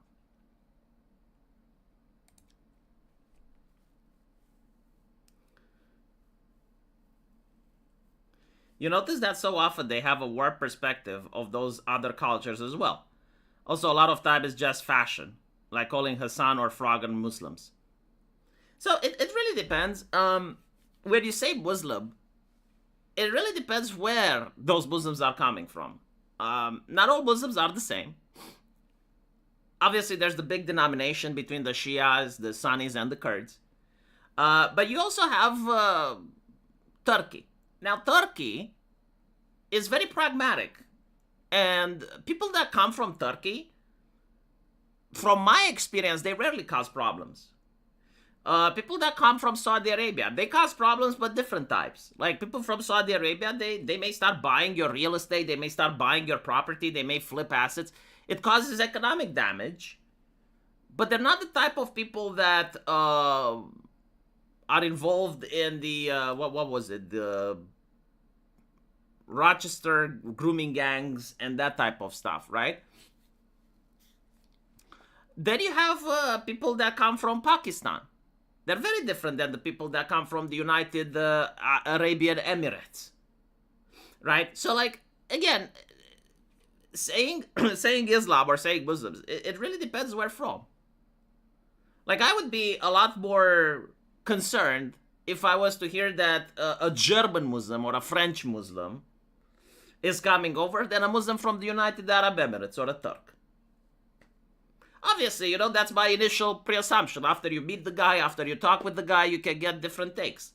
You notice that so often they have a warped perspective of those other cultures as well. Also, a lot of time it's just fashion, like calling Hassan or Froggen Muslims. So it really depends. When you say Muslim, it really depends where those Muslims are coming from. Not all Muslims are the same. Obviously, there's the big denomination between the Shias, the Sunnis, and the Kurds. But you also have Turkey. Now, Turkey is very pragmatic. And people that come from Turkey, from my experience, they rarely cause problems. People that come from Saudi Arabia, they cause problems, but different types. Like people from Saudi Arabia, they may start buying your real estate, they may start buying your property, they may flip assets. It causes economic damage, but they're not the type of people that are involved in the what was it, the Rochester grooming gangs and that type of stuff, right? Then you have people that come from Pakistan. They're very different than the people that come from the United Arabian Emirates, right? So, like, again, saying saying Islam or saying Muslims, it really depends where from. Like, I would be a lot more concerned if I was to hear that a German Muslim or a French Muslim is coming over than a Muslim from the United Arab Emirates or a Turk. Obviously, that's my initial pre-assumption. After you meet the guy, after you talk with the guy, you can get different takes.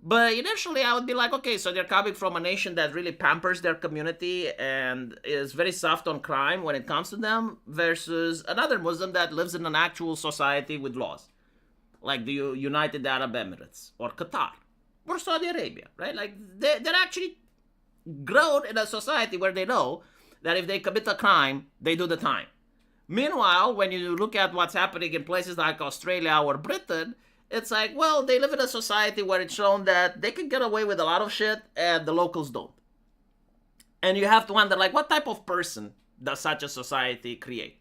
But initially, I would be like, okay, so they're coming from a nation that really pampers their community and is very soft on crime when it comes to them, versus another Muslim that lives in an actual society with laws, like the United Arab Emirates or Qatar or Saudi Arabia, right? Like, they're actually grown in a society where they know that if they commit a crime, they do the time. Meanwhile, when you look at what's happening in places like Australia or Britain, it's like, well, they live in a society where it's shown that they can get away with a lot of shit and the locals don't. And you have to wonder, like, what type of person does such a society create?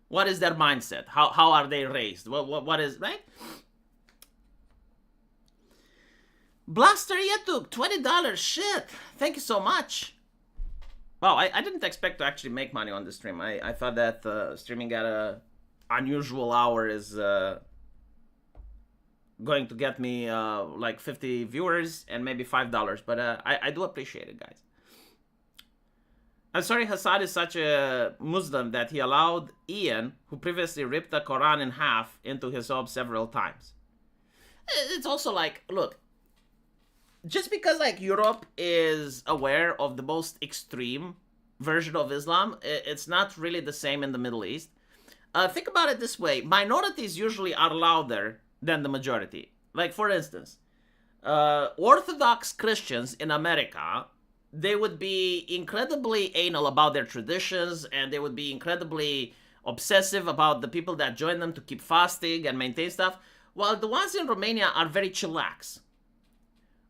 What is their mindset? How are they raised? What is, right? Blaster YouTube, $20. Shit. Thank you so much. Wow, I didn't expect to actually make money on the stream. I thought that streaming at a unusual hour is going to get me like 50 viewers and maybe $5. But I do appreciate it, guys. I'm sorry Hassad is such a Muslim that he allowed Ian, who previously ripped the Quran in half, into his home several times. It's also like, look, just because like Europe is aware of the most extreme version of Islam, it's not really the same in the Middle East. Think about it this way. Minorities usually are louder than the majority. Like, for instance, Orthodox Christians in America, they would be incredibly anal about their traditions, and they would be incredibly obsessive about the people that join them to keep fasting and maintain stuff, while the ones in Romania are very chillax.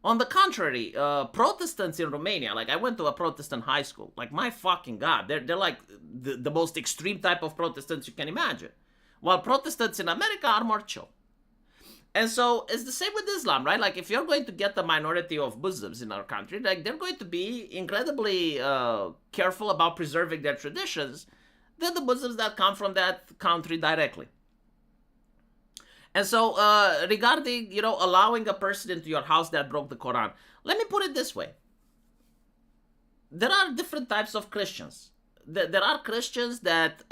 On the contrary, Protestants in Romania, like, I went to a Protestant high school. Like, my fucking God, they're like the most extreme type of Protestants you can imagine. While Protestants in America are more chill. And so it's the same with Islam, right? Like, if you're going to get the minority of Muslims in our country, like, they're going to be incredibly careful about preserving their traditions than the Muslims that come from that country directly. And so, regarding, allowing a person into your house that broke the Quran, let me put it this way. There are different types of Christians. There are Christians that,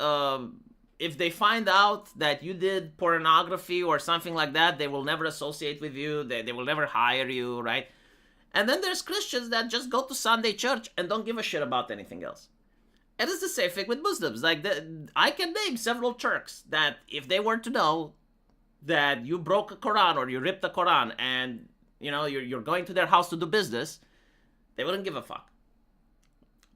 if they find out that you did pornography or something like that, they will never associate with you. They will never hire you, right? And then there's Christians that just go to Sunday church and don't give a shit about anything else. And it's the same thing with Muslims. Like, I can name several Turks that if they were to know that you broke a Quran or you ripped the Quran and, you're going to their house to do business, they wouldn't give a fuck.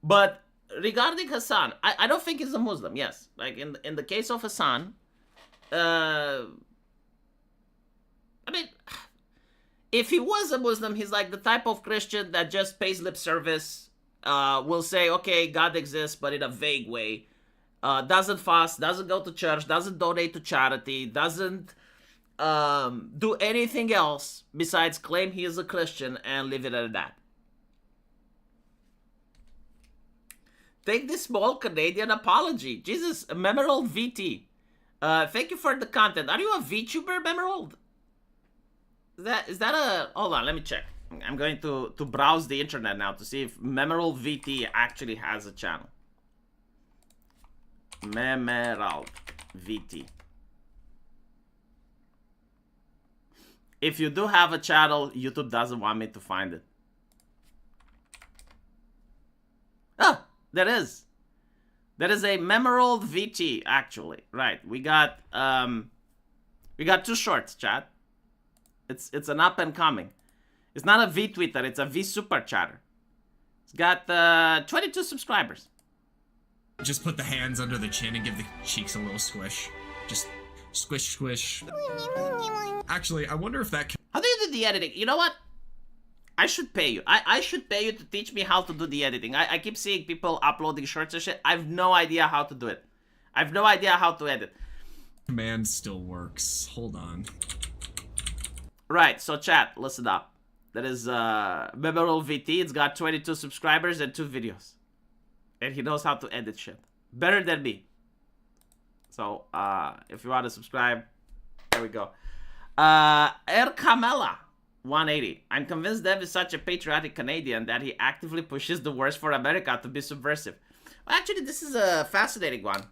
But regarding Hassan, I don't think he's a Muslim, yes. Like, in the case of Hassan, I mean, if he was a Muslim, he's like the type of Christian that just pays lip service, will say, okay, God exists, but in a vague way, doesn't fast, doesn't go to church, doesn't donate to charity, doesn't do anything else besides claim he is a Christian and leave it at that. Take this small Canadian apology. Jesus, Memerold VT. Thank you for the content. Are you a VTuber, Memerold? Is that a... Hold on, let me check. I'm going to browse the internet now to see if Memerold VT actually has a channel. Memerold VT. If you do have a channel, YouTube doesn't want me to find it. Ah, there is. There is a Memerold VT, actually. Right. We got two shorts, chat. It's an up and coming. It's not a V-tweeter, it's a V-super chatter. It's got 22 subscribers.
Just put the hands under the chin and give the cheeks a little squish. Just squish, squish. Actually, I wonder if that can...
How do you do the editing? You know what? I should pay you. I should pay you to teach me how to do the editing. I keep seeing people uploading shorts and shit. I have no idea how to do it. I have no idea how to edit.
Command still works. Hold on.
Right, so chat, listen up. That is Memorable VT. It's got 22 subscribers and 2 videos. And he knows how to edit shit. Better than me. So, if you want to subscribe, there we go. Er Camela, 180. I'm convinced Dev is such a patriotic Canadian that he actively pushes the worst for America to be subversive. Well, actually, this is a fascinating one.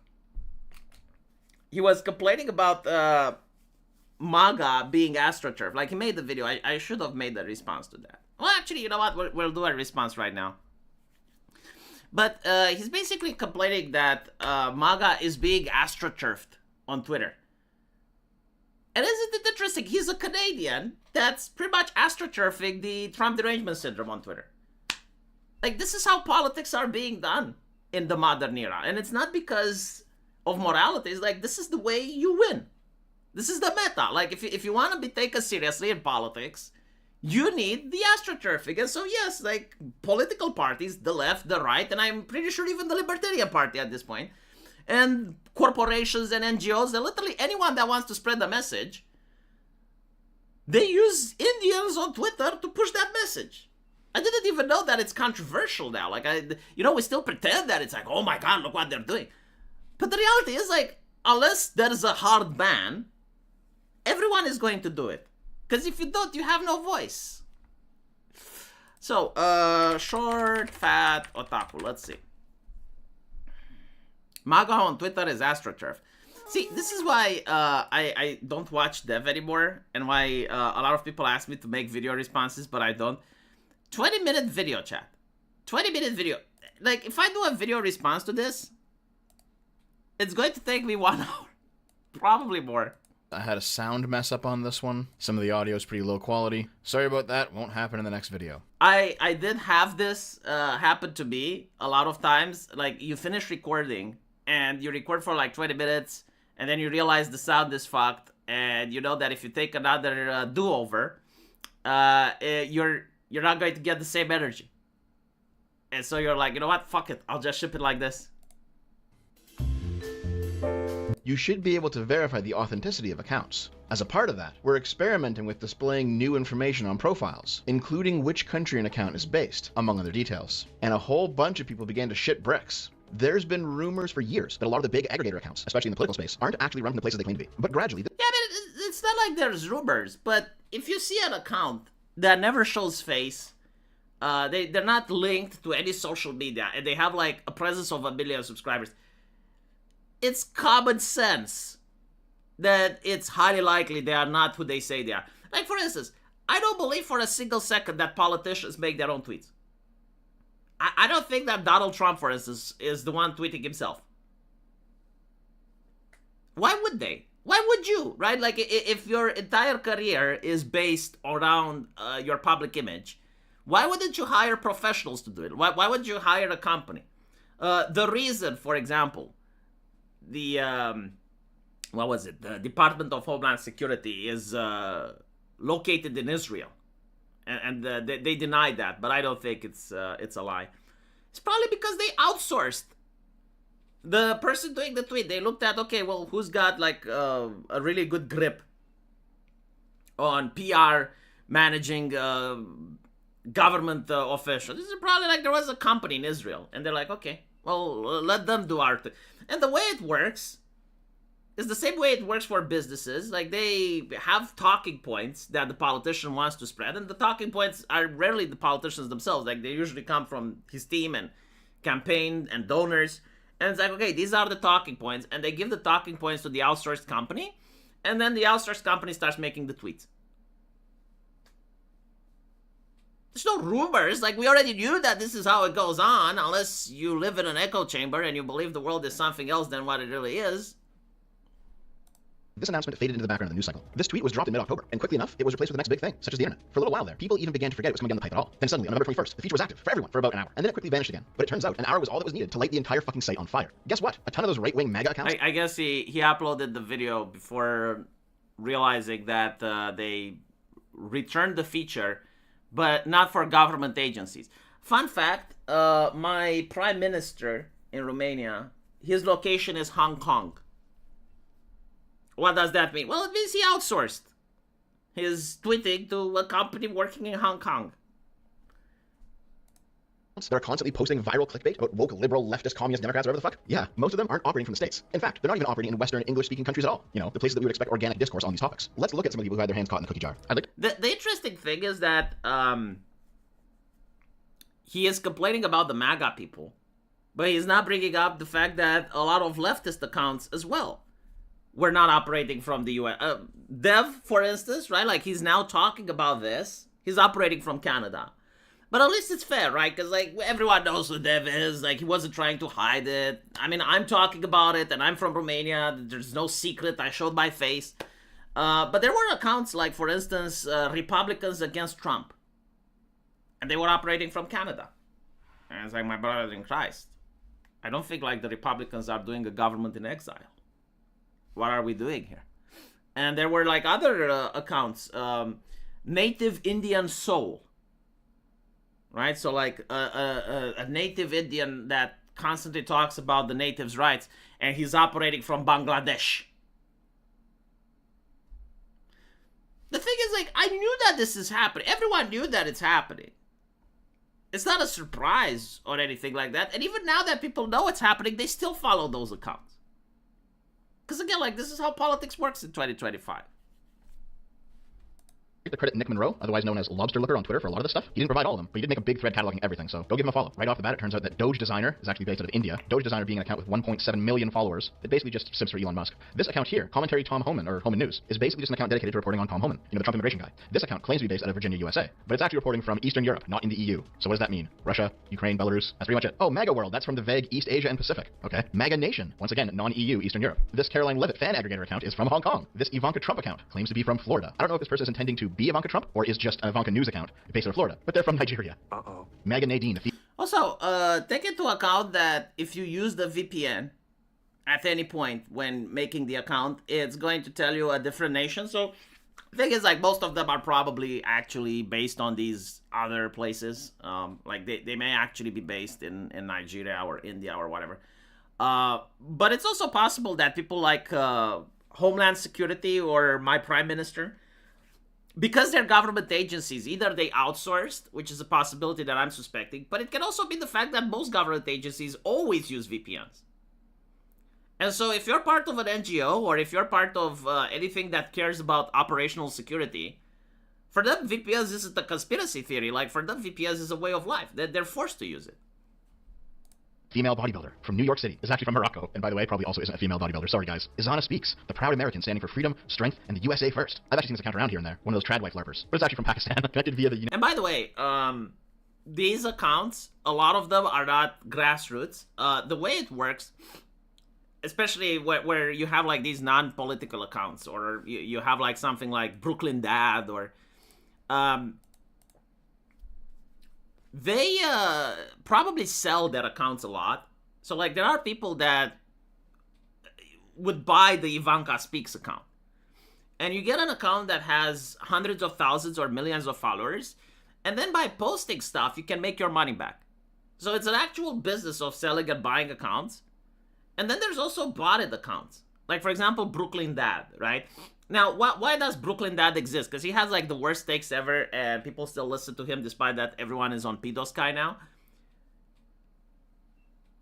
He was complaining about MAGA being AstroTurf. Like, he made the video. I should have made the response to that. Well, actually, you know what? We'll do a response right now. But he's basically complaining that MAGA is being AstroTurfed on Twitter. And isn't it interesting? He's a Canadian that's pretty much AstroTurfing the Trump derangement syndrome on Twitter. Like, this is how politics are being done in the modern era. And it's not because of morality. It's like, this is the way you win. This is the meta. Like, if you want to be taken seriously in politics, you need the AstroTurfing. And so, yes, like, political parties, the left, the right, and I'm pretty sure even the Libertarian Party at this point, and corporations and NGOs, and literally anyone that wants to spread the message, they use Indians on Twitter to push that message. I didn't even know that it's controversial now. Like, we still pretend that it's like, oh my God, look what they're doing. But the reality is, like, unless there's a hard ban, everyone is going to do it. Because if you don't, you have no voice. So, short, fat, otaku. Let's see. MAGA on Twitter is AstroTurf. See, this is why I don't watch Dev anymore, and why a lot of people ask me to make video responses, but I don't. 20-minute video, chat. 20-minute video. Like, if I do a video response to this, it's going to take me 1 hour. Probably more.
I had a sound mess up on this one. Some of the audio is pretty low quality. Sorry about that. Won't happen in the next video.
I did have this happen to me a lot of times. Like, you finish recording, and you record for like 20 minutes, and then you realize the sound is fucked, and you know that if you take another do-over, you're not going to get the same energy. And so you're like, you know what? Fuck it. I'll just ship it like this.
You should be able to verify the authenticity of accounts. As a part of that, we're experimenting with displaying new information on profiles, including which country an account is based, among other details. And a whole bunch of people began to shit bricks. There's been rumors for years that a lot of the big aggregator accounts, especially in the political space, aren't actually run from the places they claim to be. But gradually...
Yeah, but it's not like there's rumors, but if you see an account that never shows face, they're not linked to any social media, and they have like a presence of 1 million subscribers, it's common sense that it's highly likely they are not who they say they are. Like, for instance, I don't believe for a single second that politicians make their own tweets. I don't think that Donald Trump, for instance, is the one tweeting himself. Why would they? Why would you, right? Like, if your entire career is based around your public image, why wouldn't you hire professionals to do it? Why would you hire a company? The reason, for example, the Department of Homeland Security is located in Israel, and they denied that, but I don't think it's a lie. It's probably because they outsourced the person doing the tweet. They looked at, okay, well, who's got like a really good grip on PR, managing government officials. This is probably like there was a company in Israel, and they're like, okay, well, let them do our thing. And the way it works is the same way it works for businesses. Like, they have talking points that the politician wants to spread, and the talking points are rarely the politicians themselves. Like, they usually come from his team and campaign and donors. And it's like, okay, these are the talking points, and they give the talking points to the outsourced company, and then the outsourced company starts making the tweets. There's no rumors. Like, we already knew that this is how it goes on, unless you live in an echo chamber and you believe the world is something else than what it really is.
This announcement faded into the background of the news cycle. This tweet was dropped in mid-October, and quickly enough, it was replaced with the next big thing, such as the internet. For a little while there, people even began to forget it was coming down the pipe at all. Then suddenly, on November 21st, the feature was active for everyone for about an hour, and then it quickly vanished again. But it turns out, an hour was all that was needed to light the entire fucking site on fire. Guess what? A ton of those right-wing MAGA accounts...
I guess he uploaded the video before realizing that they returned the feature, but not for government agencies. Fun fact, my prime minister in Romania, his location is Hong Kong. What does that mean? Well, it means he outsourced his tweeting to a company working in Hong Kong.
They're constantly posting viral clickbait about woke, liberal, leftist, communist, Democrats, whatever the fuck. Yeah, most of them aren't operating from the States. In fact, they're not even operating in Western English-speaking countries at all. You know, the places that we would expect organic discourse on these topics. Let's look at some of the people who had their hands caught in the cookie jar.
The interesting thing is that he is complaining about the MAGA people, but he's not bringing up the fact that a lot of leftist accounts as well were not operating from the US. Dev, for instance, right? Like, he's now talking about this. He's operating from Canada. But at least it's fair, right? Because, like, everyone knows who Dev is. Like, he wasn't trying to hide it. I mean, I'm talking about it, and I'm from Romania. There's no secret. I showed my face. But there were accounts, like, for instance, Republicans against Trump. And they were operating from Canada. And it's like, my brothers in Christ, I don't think, like, the Republicans are doing a government in exile. What are we doing here? And there were, like, other accounts. Native Indian Soul. Right? So, like, a native Indian that constantly talks about the natives' rights, and he's operating from Bangladesh. The thing is, like, I knew that this is happening. Everyone knew that it's happening. It's not a surprise or anything like that. And even now that people know it's happening, they still follow those accounts. Because, again, like, this is how politics works in 2025.
To credit Nick Monroe, otherwise known as Lobster Looker on Twitter, for a lot of this stuff. He didn't provide all of them, but he did make a big thread cataloging everything, so go give him a follow. Right off the bat, it turns out that Doge Designer is actually based out of India. Doge Designer being an account with 1.7 million followers that basically just simps for Elon Musk. This account here, Commentary Tom Homan, or Homan News, is basically just an account dedicated to reporting on Tom Homan, you know, the Trump immigration guy. This account claims to be based out of Virginia, USA, but it's actually reporting from Eastern Europe, not in the EU. So what does that mean? Russia, Ukraine, Belarus, that's pretty much it. Oh, MAGA World, that's from the vague East Asia and Pacific. Okay. MAGA Nation, once again, non-EU, Eastern Europe. This Caroline Levitt fan aggregator account is from Hong Kong. This Ivanka Trump account claims to be from Florida. I don't know if this person is intending to be Ivanka Trump, or is just an Ivanka News account based out of Florida, but they're from Nigeria. Megan Nadine.
Also, take into account that if you use the VPN at any point when making the account, it's going to tell you a different nation. So the thing is, like, most of them are probably actually based on these other places. Like, they may actually be based in Nigeria or India or whatever. But it's also possible that people like Homeland Security or my Prime Minister, because they're government agencies, either they outsourced, which is a possibility that I'm suspecting, but it can also be the fact that most government agencies always use VPNs. And so if you're part of an NGO, or if you're part of anything that cares about operational security, for them, VPNs isn't a conspiracy theory. Like, for them, VPNs is a way of life. They're forced to use it.
Female bodybuilder from New York City is actually from Morocco, and by the way, probably also isn't a female bodybuilder. Sorry, guys. Izana Speaks, the proud American standing for freedom, strength, and the USA first. I've actually seen this account around here and there. One of those trad wife LARPers. But it's actually from Pakistan, connected via the...
And by the way, these accounts, a lot of them are not grassroots. The way it works, especially where you have, like, these non-political accounts, or you have, like, something like Brooklyn Dad, or... they probably sell their accounts a lot. So, like, there are people that would buy the Ivanka Speaks account. And you get an account that has hundreds of thousands or millions of followers. And then by posting stuff, you can make your money back. So it's an actual business of selling and buying accounts. And then there's also botted accounts. Like, for example, Brooklyn Dad, right? Now, why does Brooklyn Dad exist? Because he has, like, the worst takes ever, and people still listen to him despite that everyone is on Pedosky now.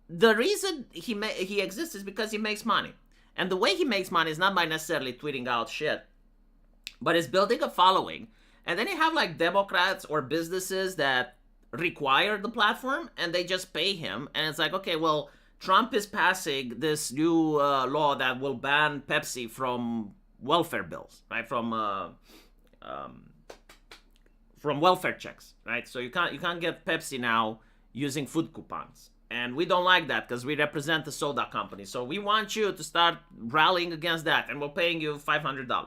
The reason he exists is because he makes money. And the way he makes money is not by necessarily tweeting out shit, but is building a following. And then you have, like, Democrats or businesses that require the platform, and they just pay him. And it's like, okay, well, Trump is passing this new law that will ban Pepsi from welfare bills, right? From welfare checks, right? So you can't get Pepsi now using food coupons, and we don't like that because we represent the soda company. So we want you to start rallying against that, and we're paying you $500.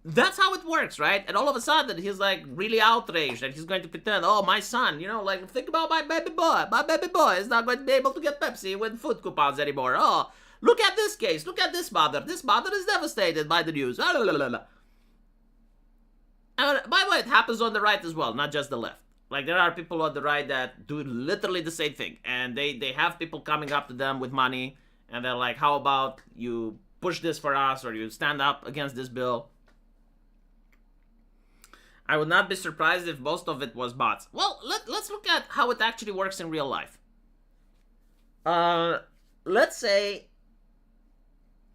That's how it works, right? And all of a sudden, he's, like, really outraged, and he's going to pretend, oh, my son, you know, like, think about my baby boy. My baby boy is not going to be able to get Pepsi with food coupons anymore. Oh, look at this case. Look at this mother. This mother is devastated by the news. And by the way, it happens on the right as well, not just the left. Like, there are people on the right that do literally the same thing. And they have people coming up to them with money. And they're like, how about you push this for us, or you stand up against this bill. I would not be surprised if most of it was bots. Well, let's look at how it actually works in real life. Let's say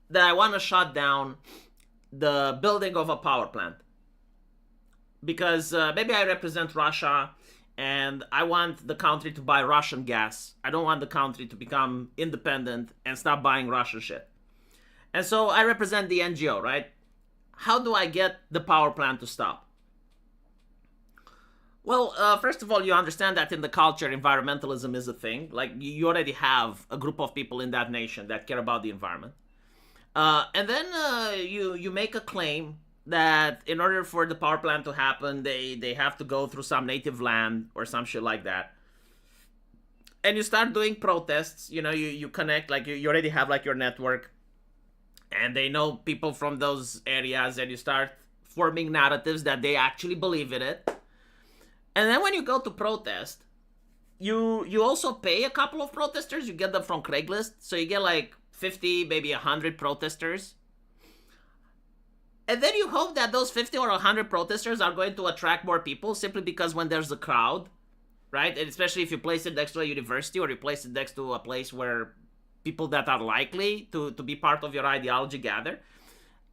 that I want to shut down the building of a power plant. Because maybe I represent Russia and I want the country to buy Russian gas. I don't want the country to become independent and stop buying Russian shit. And so I represent the NGO, right? How do I get the power plant to stop? Well, first of all, you understand that in the culture, environmentalism is a thing. Like, you already have a group of people in that nation that care about the environment. And then you make a claim that in order for the power plant to happen, they have to go through some native land or some shit like that. And you start doing protests. You know, you connect, like, you already have, like, your network. And they know people from those areas, and you start forming narratives that they actually believe in it. And then when you go to protest, you also pay a couple of protesters. You get them from Craigslist. So you get like 50, maybe 100 protesters. And then you hope that those 50 or 100 protesters are going to attract more people simply because when there's a crowd, right? And especially if you place it next to a university or you place it next to a place where people that are likely to be part of your ideology gather,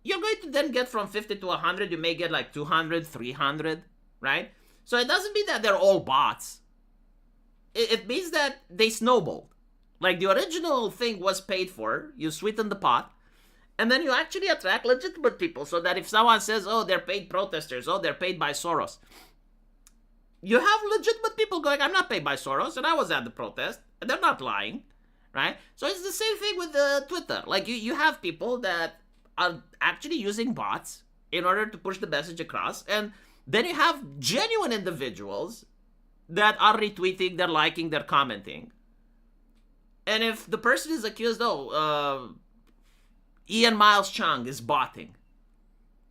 you're going to then get from 50 to 100. You may get like 200, 300, right? So it doesn't mean that they're all bots. It means that they snowballed. Like, the original thing was paid for, you sweeten the pot, and then you actually attract legitimate people, so that if someone says, oh, they're paid protesters, oh, they're paid by Soros, you have legitimate people going, I'm not paid by Soros, and I was at the protest, and they're not lying, right? So it's the same thing with Twitter. Like, you have people that are actually using bots in order to push the message across, and then you have genuine individuals that are retweeting, they're liking, they're commenting. And if the person is accused, Ian Miles Chung is botting,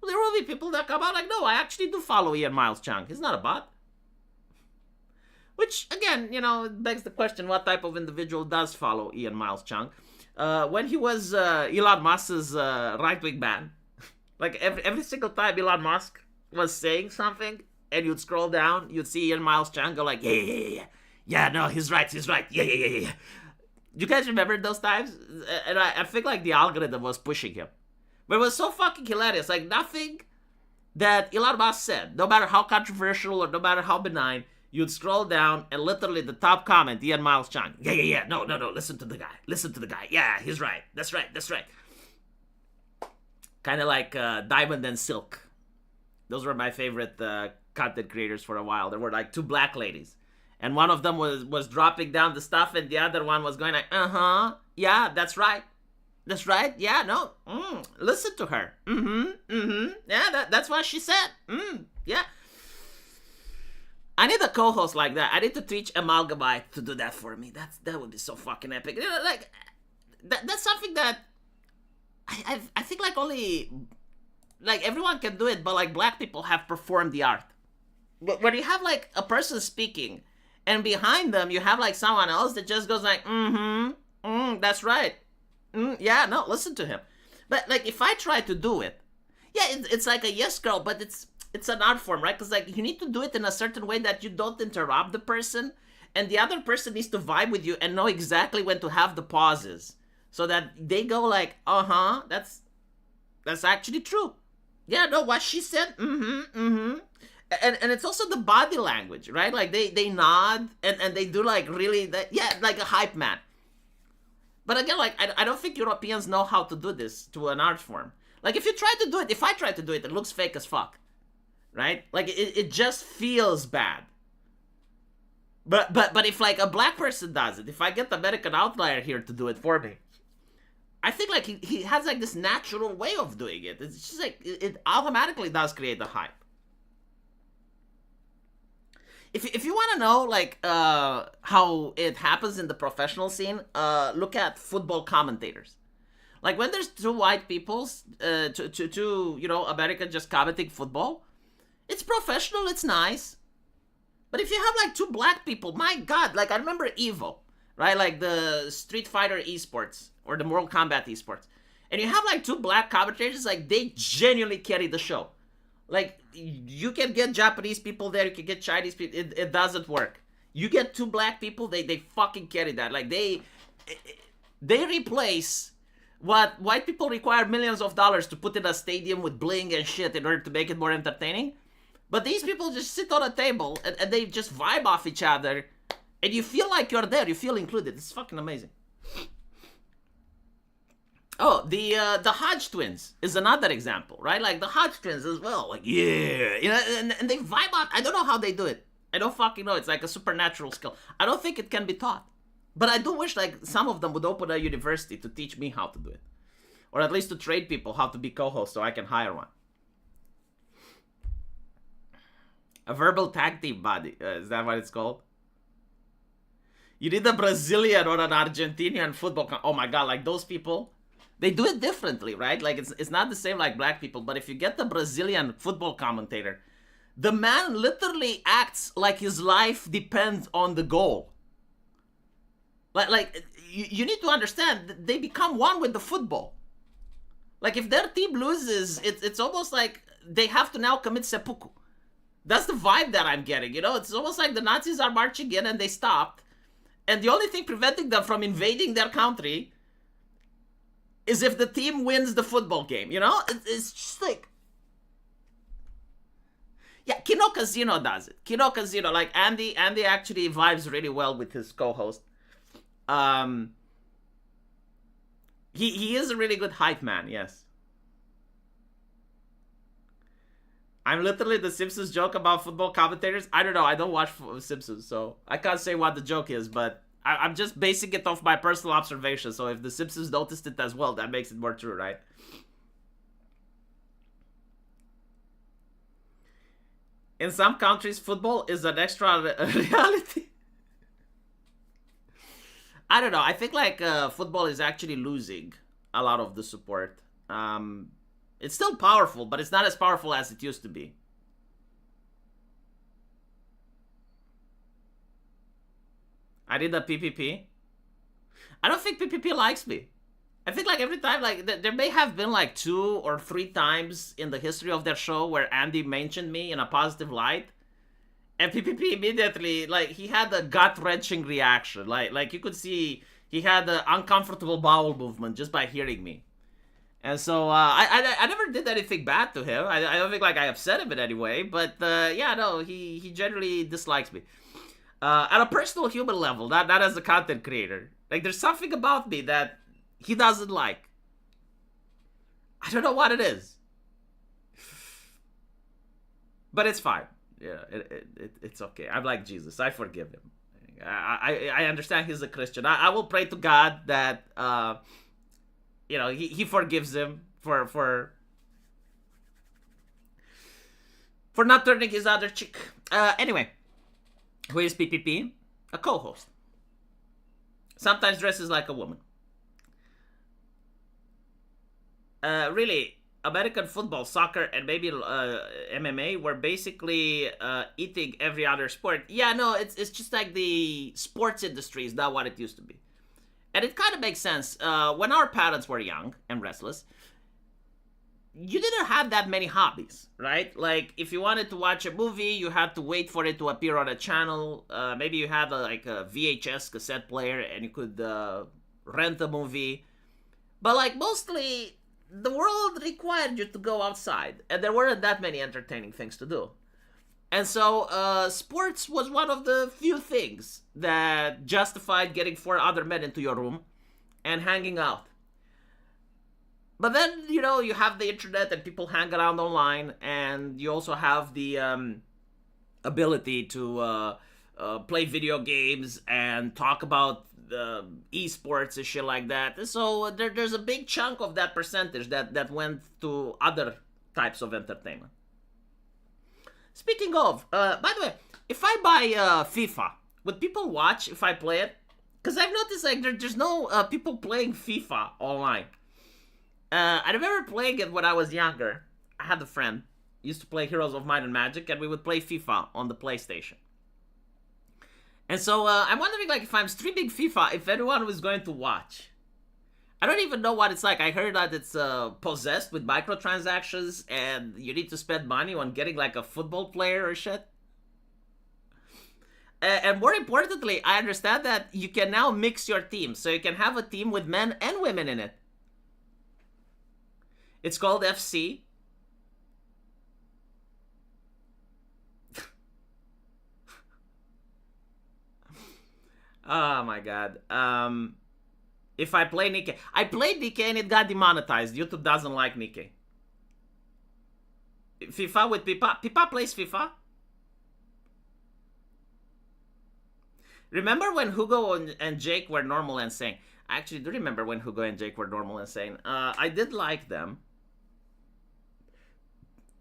well, there will be people that come out like, no, I actually do follow Ian Miles Chung. He's not a bot. Which, again, you know, begs the question, what type of individual does follow Ian Miles Chung? When he was Elon Musk's right-wing man, like every single time Elon Musk was saying something, and you'd scroll down, you'd see Ian Miles Chung go like, yeah, no, he's right, yeah. Do you guys remember those times? And I think like the algorithm was pushing him. But it was so fucking hilarious. Like, nothing that Elon Musk said, no matter how controversial or no matter how benign, you'd scroll down and literally the top comment, Ian Miles Chung, yeah, no, listen to the guy, yeah, he's right, that's right. Kind of like Diamond and Silk. Those were my favorite content creators for a while. There were like two black ladies. And one of them was dropping down the stuff, and the other one was going like, yeah, that's right, yeah, no, listen to her, yeah, that's what she said, yeah. I need a co-host like that. I need to teach Amalgamite to do that for me. That would be so fucking epic. You know, like, that's something that I think like only, like, everyone can do it, but like black people have performed the art. But when you have like a person speaking, and behind them, you have like someone else that just goes like, that's right. Yeah, no, listen to him. But like, if I try to do it, yeah, it's like a yes girl, but it's an art form, right? Because like, you need to do it in a certain way that you don't interrupt the person, and the other person needs to vibe with you and know exactly when to have the pauses, so that they go like, that's actually true. Yeah, no, what she said, And it's also the body language, right? Like, they nod, and they do, like, really, like a hype man. But again, like, I don't think Europeans know how to do this to an art form. Like, if I try to do it, it looks fake as fuck, right? Like, it just feels bad. But if, like, a black person does it, if I get the American Outlier here to do it for me, I think, like, he has, like, this natural way of doing it. It's just, like, it automatically does create the hype. If you want to know, like, how it happens in the professional scene, look at football commentators. Like, when there's two white people, two, you know, Americans just commenting football, it's professional, it's nice. But if you have, like, two black people, my God, like, I remember Evo, right? Like, the Street Fighter esports, or the Mortal Kombat esports. and you have like two black commentators, like they genuinely carry the show. Like you can get Japanese people there, you can get Chinese people. It doesn't work. You get two black people, they fucking carry that. Like they replace what white people require millions of dollars to put in a stadium with bling and shit in order to make it more entertaining. But these people just sit on a table and they just vibe off each other, and you feel like you're there. You feel included. It's fucking amazing. Oh, the Hodge twins is another example, right? Like the Hodge twins as well. Like, yeah, you know, and they vibe out. I don't know how they do it. I don't fucking know. It's like a supernatural skill. I don't think it can be taught. But I do wish like some of them would open a university to teach me how to do it. Or at least to train people how to be co-hosts so I can hire one. A verbal tag team body. Is that what it's called? You need a Brazilian or an Argentinian football. Oh my god, like those people. They do it differently, right? Like it's not the same like black people, but if you get the Brazilian football commentator, the man literally acts like his life depends on the goal. Like you need to understand, they become one with the football. Like if their team loses, it's almost like they have to now commit seppuku. That's the vibe that I'm getting, you know? It's almost like the Nazis are marching in and they stopped, and the only thing preventing them from invading their country is if the team wins the football game, you know? It's just like... Yeah, Kino Casino does it. Kino Casino, like Andy actually vibes really well with his co-host. He is a really good hype man, yes. I'm literally the Simpsons joke about football commentators. I don't know, I don't watch Simpsons, so I can't say what the joke is, but I'm just basing it off my personal observation, so if the Simpsons noticed it as well, that makes it more true, right? In some countries, football is an extra reality. I don't know, I think like football is actually losing a lot of the support. It's still powerful, but it's not as powerful as it used to be. I did a PPP. I don't think PPP likes me. I think like every time, like there may have been like 2 or 3 times in the history of their show where Andy mentioned me in a positive light, and PPP immediately, like, he had a gut-wrenching reaction. Like you could see he had an uncomfortable bowel movement just by hearing me. And so I never did anything bad to him. I don't think like I upset him in any way, but yeah, no, he generally dislikes me. At a personal human level, not as a content creator. Like, there's something about me that he doesn't like. I don't know what it is. But it's fine. Yeah, it's okay. I'm like Jesus. I forgive him. I understand he's a Christian. I will pray to God that, you know, he forgives him for not turning his other cheek. Anyway. Who is PPP? A co-host. Sometimes dresses like a woman. Really, American football, soccer, and maybe MMA were basically eating every other sport. Yeah, no, it's just like the sports industry is not what it used to be. And it kind of makes sense. When our parents were young and restless, you didn't have that many hobbies, right? Like, if you wanted to watch a movie, you had to wait for it to appear on a channel. Maybe you had a VHS cassette player and you could rent a movie. But, like, mostly, the world required you to go outside. And there weren't that many entertaining things to do. And so, sports was one of the few things that justified getting 4 other men into your room and hanging out. But then, you know, you have the internet and people hang around online, and you also have the ability to play video games and talk about esports and shit like that. So there's a big chunk of that percentage that went to other types of entertainment. Speaking of, by the way, if I buy FIFA, would people watch if I play it? Because I've noticed like there's no people playing FIFA online. I remember playing it when I was younger. I had a friend, used to play Heroes of Might and Magic, and we would play FIFA on the PlayStation. And so I'm wondering, like, if I'm streaming FIFA, if anyone was going to watch. I don't even know what it's like. I heard that it's possessed with microtransactions and you need to spend money on getting like a football player or shit. And more importantly, I understand that you can now mix your team. So you can have a team with men and women in it. It's called FC. Oh my god. If I play Nikke. I played Nikke and it got demonetized. YouTube doesn't like Nikke. FIFA with Pipa. Pipa plays FIFA. Remember when Hugo and Jake were normal and sane? I actually do remember when Hugo and Jake were normal and sane. I did like them.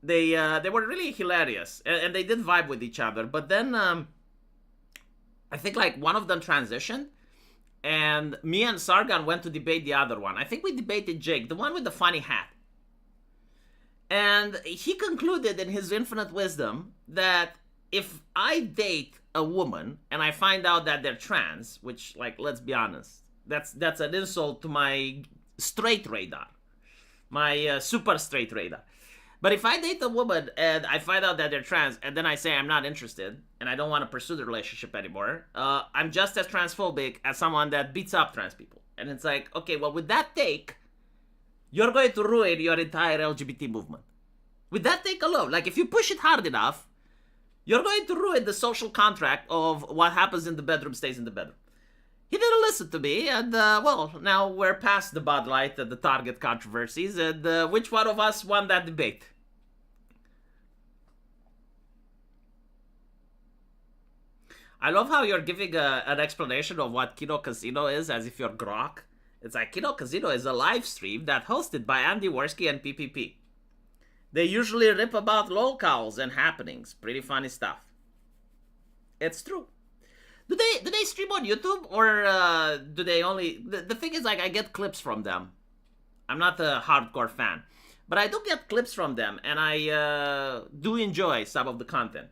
They were really hilarious. And they did vibe with each other. But then I think like one of them transitioned. And me and Sargon went to debate the other one. I think we debated Jake, the one with the funny hat. And he concluded in his infinite wisdom that if I date a woman and I find out that they're trans, which, like, let's be honest, that's an insult to my straight radar, my super straight radar. But if I date a woman and I find out that they're trans and then I say I'm not interested and I don't want to pursue the relationship anymore, I'm just as transphobic as someone that beats up trans people. And it's like, okay, well, with that take, you're going to ruin your entire LGBT movement. With that take alone, like if you push it hard enough, you're going to ruin the social contract of what happens in the bedroom stays in the bedroom. He didn't listen to me, and well, now we're past the Bud Light and the Target controversies, and which one of us won that debate? I love how you're giving an explanation of what Kino Casino is as if you're Grok. It's like, Kino Casino is a live stream that's hosted by Andy Worski and PPP. They usually rip about locales and happenings. Pretty funny stuff. It's true. Do they stream on YouTube or do they only... The thing is, like, I get clips from them. I'm not a hardcore fan. But I do get clips from them, and I do enjoy some of the content.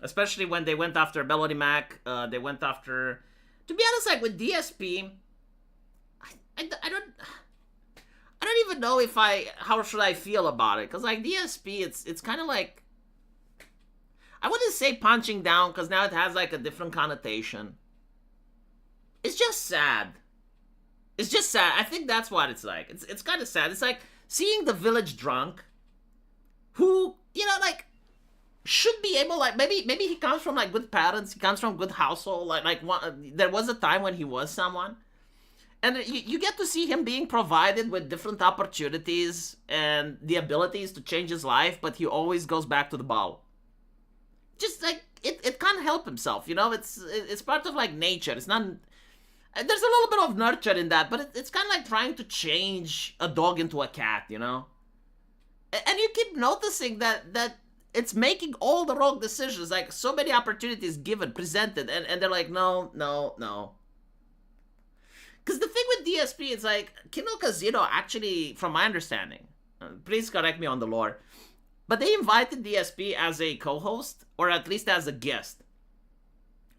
Especially when they went after Melody Mac. They went after... To be honest, like, with DSP... I don't even know if how should I feel about it, because like DSP, it's kind of like, I wouldn't say punching down, because now it has like a different connotation. It's just sad. It's just sad. I think that's what it's like. It's kind of sad. It's like seeing the village drunk, who, you know, like, should be able, like, maybe he comes from like good parents, he comes from good household, like there was a time when he was someone. And you get to see him being provided with different opportunities and the abilities to change his life, but he always goes back to the bottle. Just like, it can't help himself, you know? It's part of like nature. It's not... There's a little bit of nurture in that, but it's kind of like trying to change a dog into a cat, you know? And you keep noticing that it's making all the wrong decisions. Like, so many opportunities given, presented, and they're like, no. Because the thing with DSP is like, Kino Casino actually, from my understanding, please correct me on the lore, but they invited DSP as a co-host, or at least as a guest.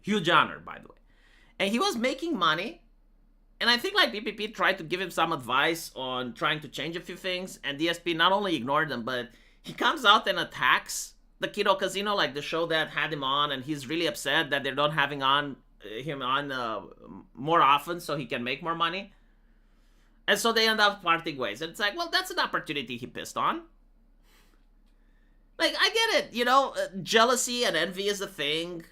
Huge honor, by the way. And he was making money, and I think like PPP tried to give him some advice on trying to change a few things, and DSP not only ignored them, but he comes out and attacks the Kino Casino, like the show that had him on, and he's really upset that they're not having him on more often so he can make more money. And so they end up parting ways. And it's like, well, that's an opportunity he pissed on. Like, I get it, you know, jealousy and envy is a thing.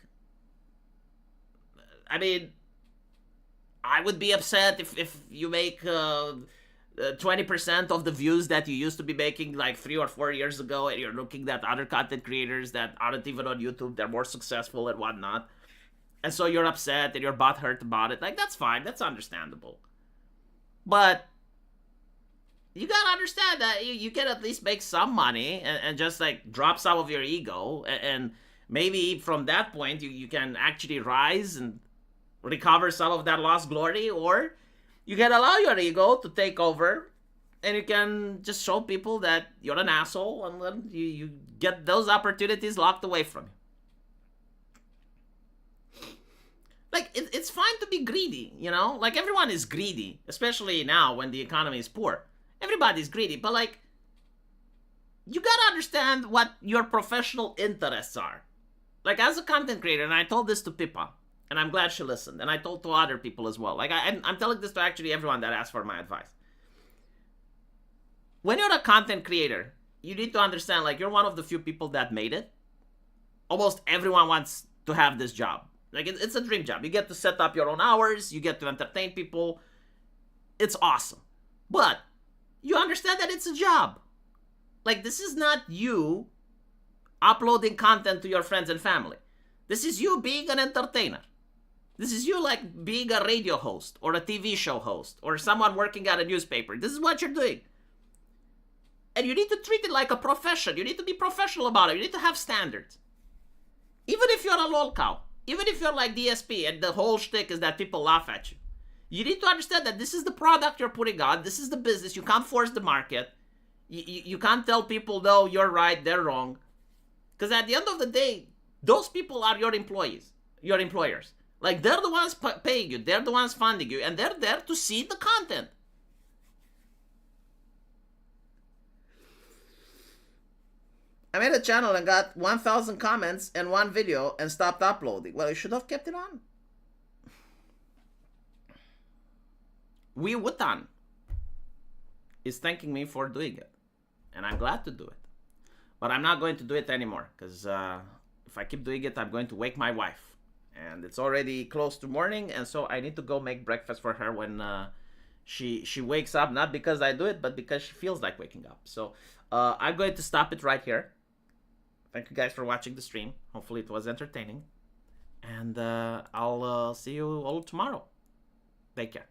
I mean, I would be upset if you make 20% of the views that you used to be making like 3 or 4 years ago, and you're looking at other content creators that aren't even on YouTube, they're more successful and whatnot. And so you're upset and you're butthurt about it. Like, that's fine. That's understandable. But you gotta understand that you can at least make some money and just, like, drop some of your ego. And maybe from that point, you can actually rise and recover some of that lost glory. Or you can allow your ego to take over and you can just show people that you're an asshole, and then you get those opportunities locked away from you. Like, it's fine to be greedy, you know? Like, everyone is greedy, especially now when the economy is poor. Everybody's greedy, but like, you gotta understand what your professional interests are. Like, as a content creator, and I told this to Pippa, and I'm glad she listened, and I told to other people as well. Like, I'm telling this to actually everyone that asked for my advice. When you're a content creator, you need to understand, like, you're one of the few people that made it. Almost everyone wants to have this job. Like, it's a dream job. You get to set up your own hours, you get to entertain people. It's awesome. But you understand that it's a job. Like, this is not you uploading content to your friends and family. This is you being an entertainer. This is you, like, being a radio host or a TV show host or someone working at a newspaper. This is what you're doing. And you need to treat it like a profession. You need to be professional about it. You need to have standards. Even if you're a lol cow, even if you're like DSP and the whole shtick is that people laugh at you, you need to understand that this is the product you're putting on. This is the business. You can't force the market. You can't tell people, no, you're right, they're wrong. Because at the end of the day, those people are your employees, your employers. Like, they're the ones paying you. They're the ones funding you. And they're there to see the content. I made a channel and got 1,000 comments and one video and stopped uploading. Well, you should have kept it on. Wee Wutan is thanking me for doing it. And I'm glad to do it. But I'm not going to do it anymore. Because if I keep doing it, I'm going to wake my wife. And it's already close to morning. And so I need to go make breakfast for her when she wakes up. Not because I do it, but because she feels like waking up. So I'm going to stop it right here. Thank you guys for watching the stream. Hopefully it was entertaining. And I'll see you all tomorrow. Take care.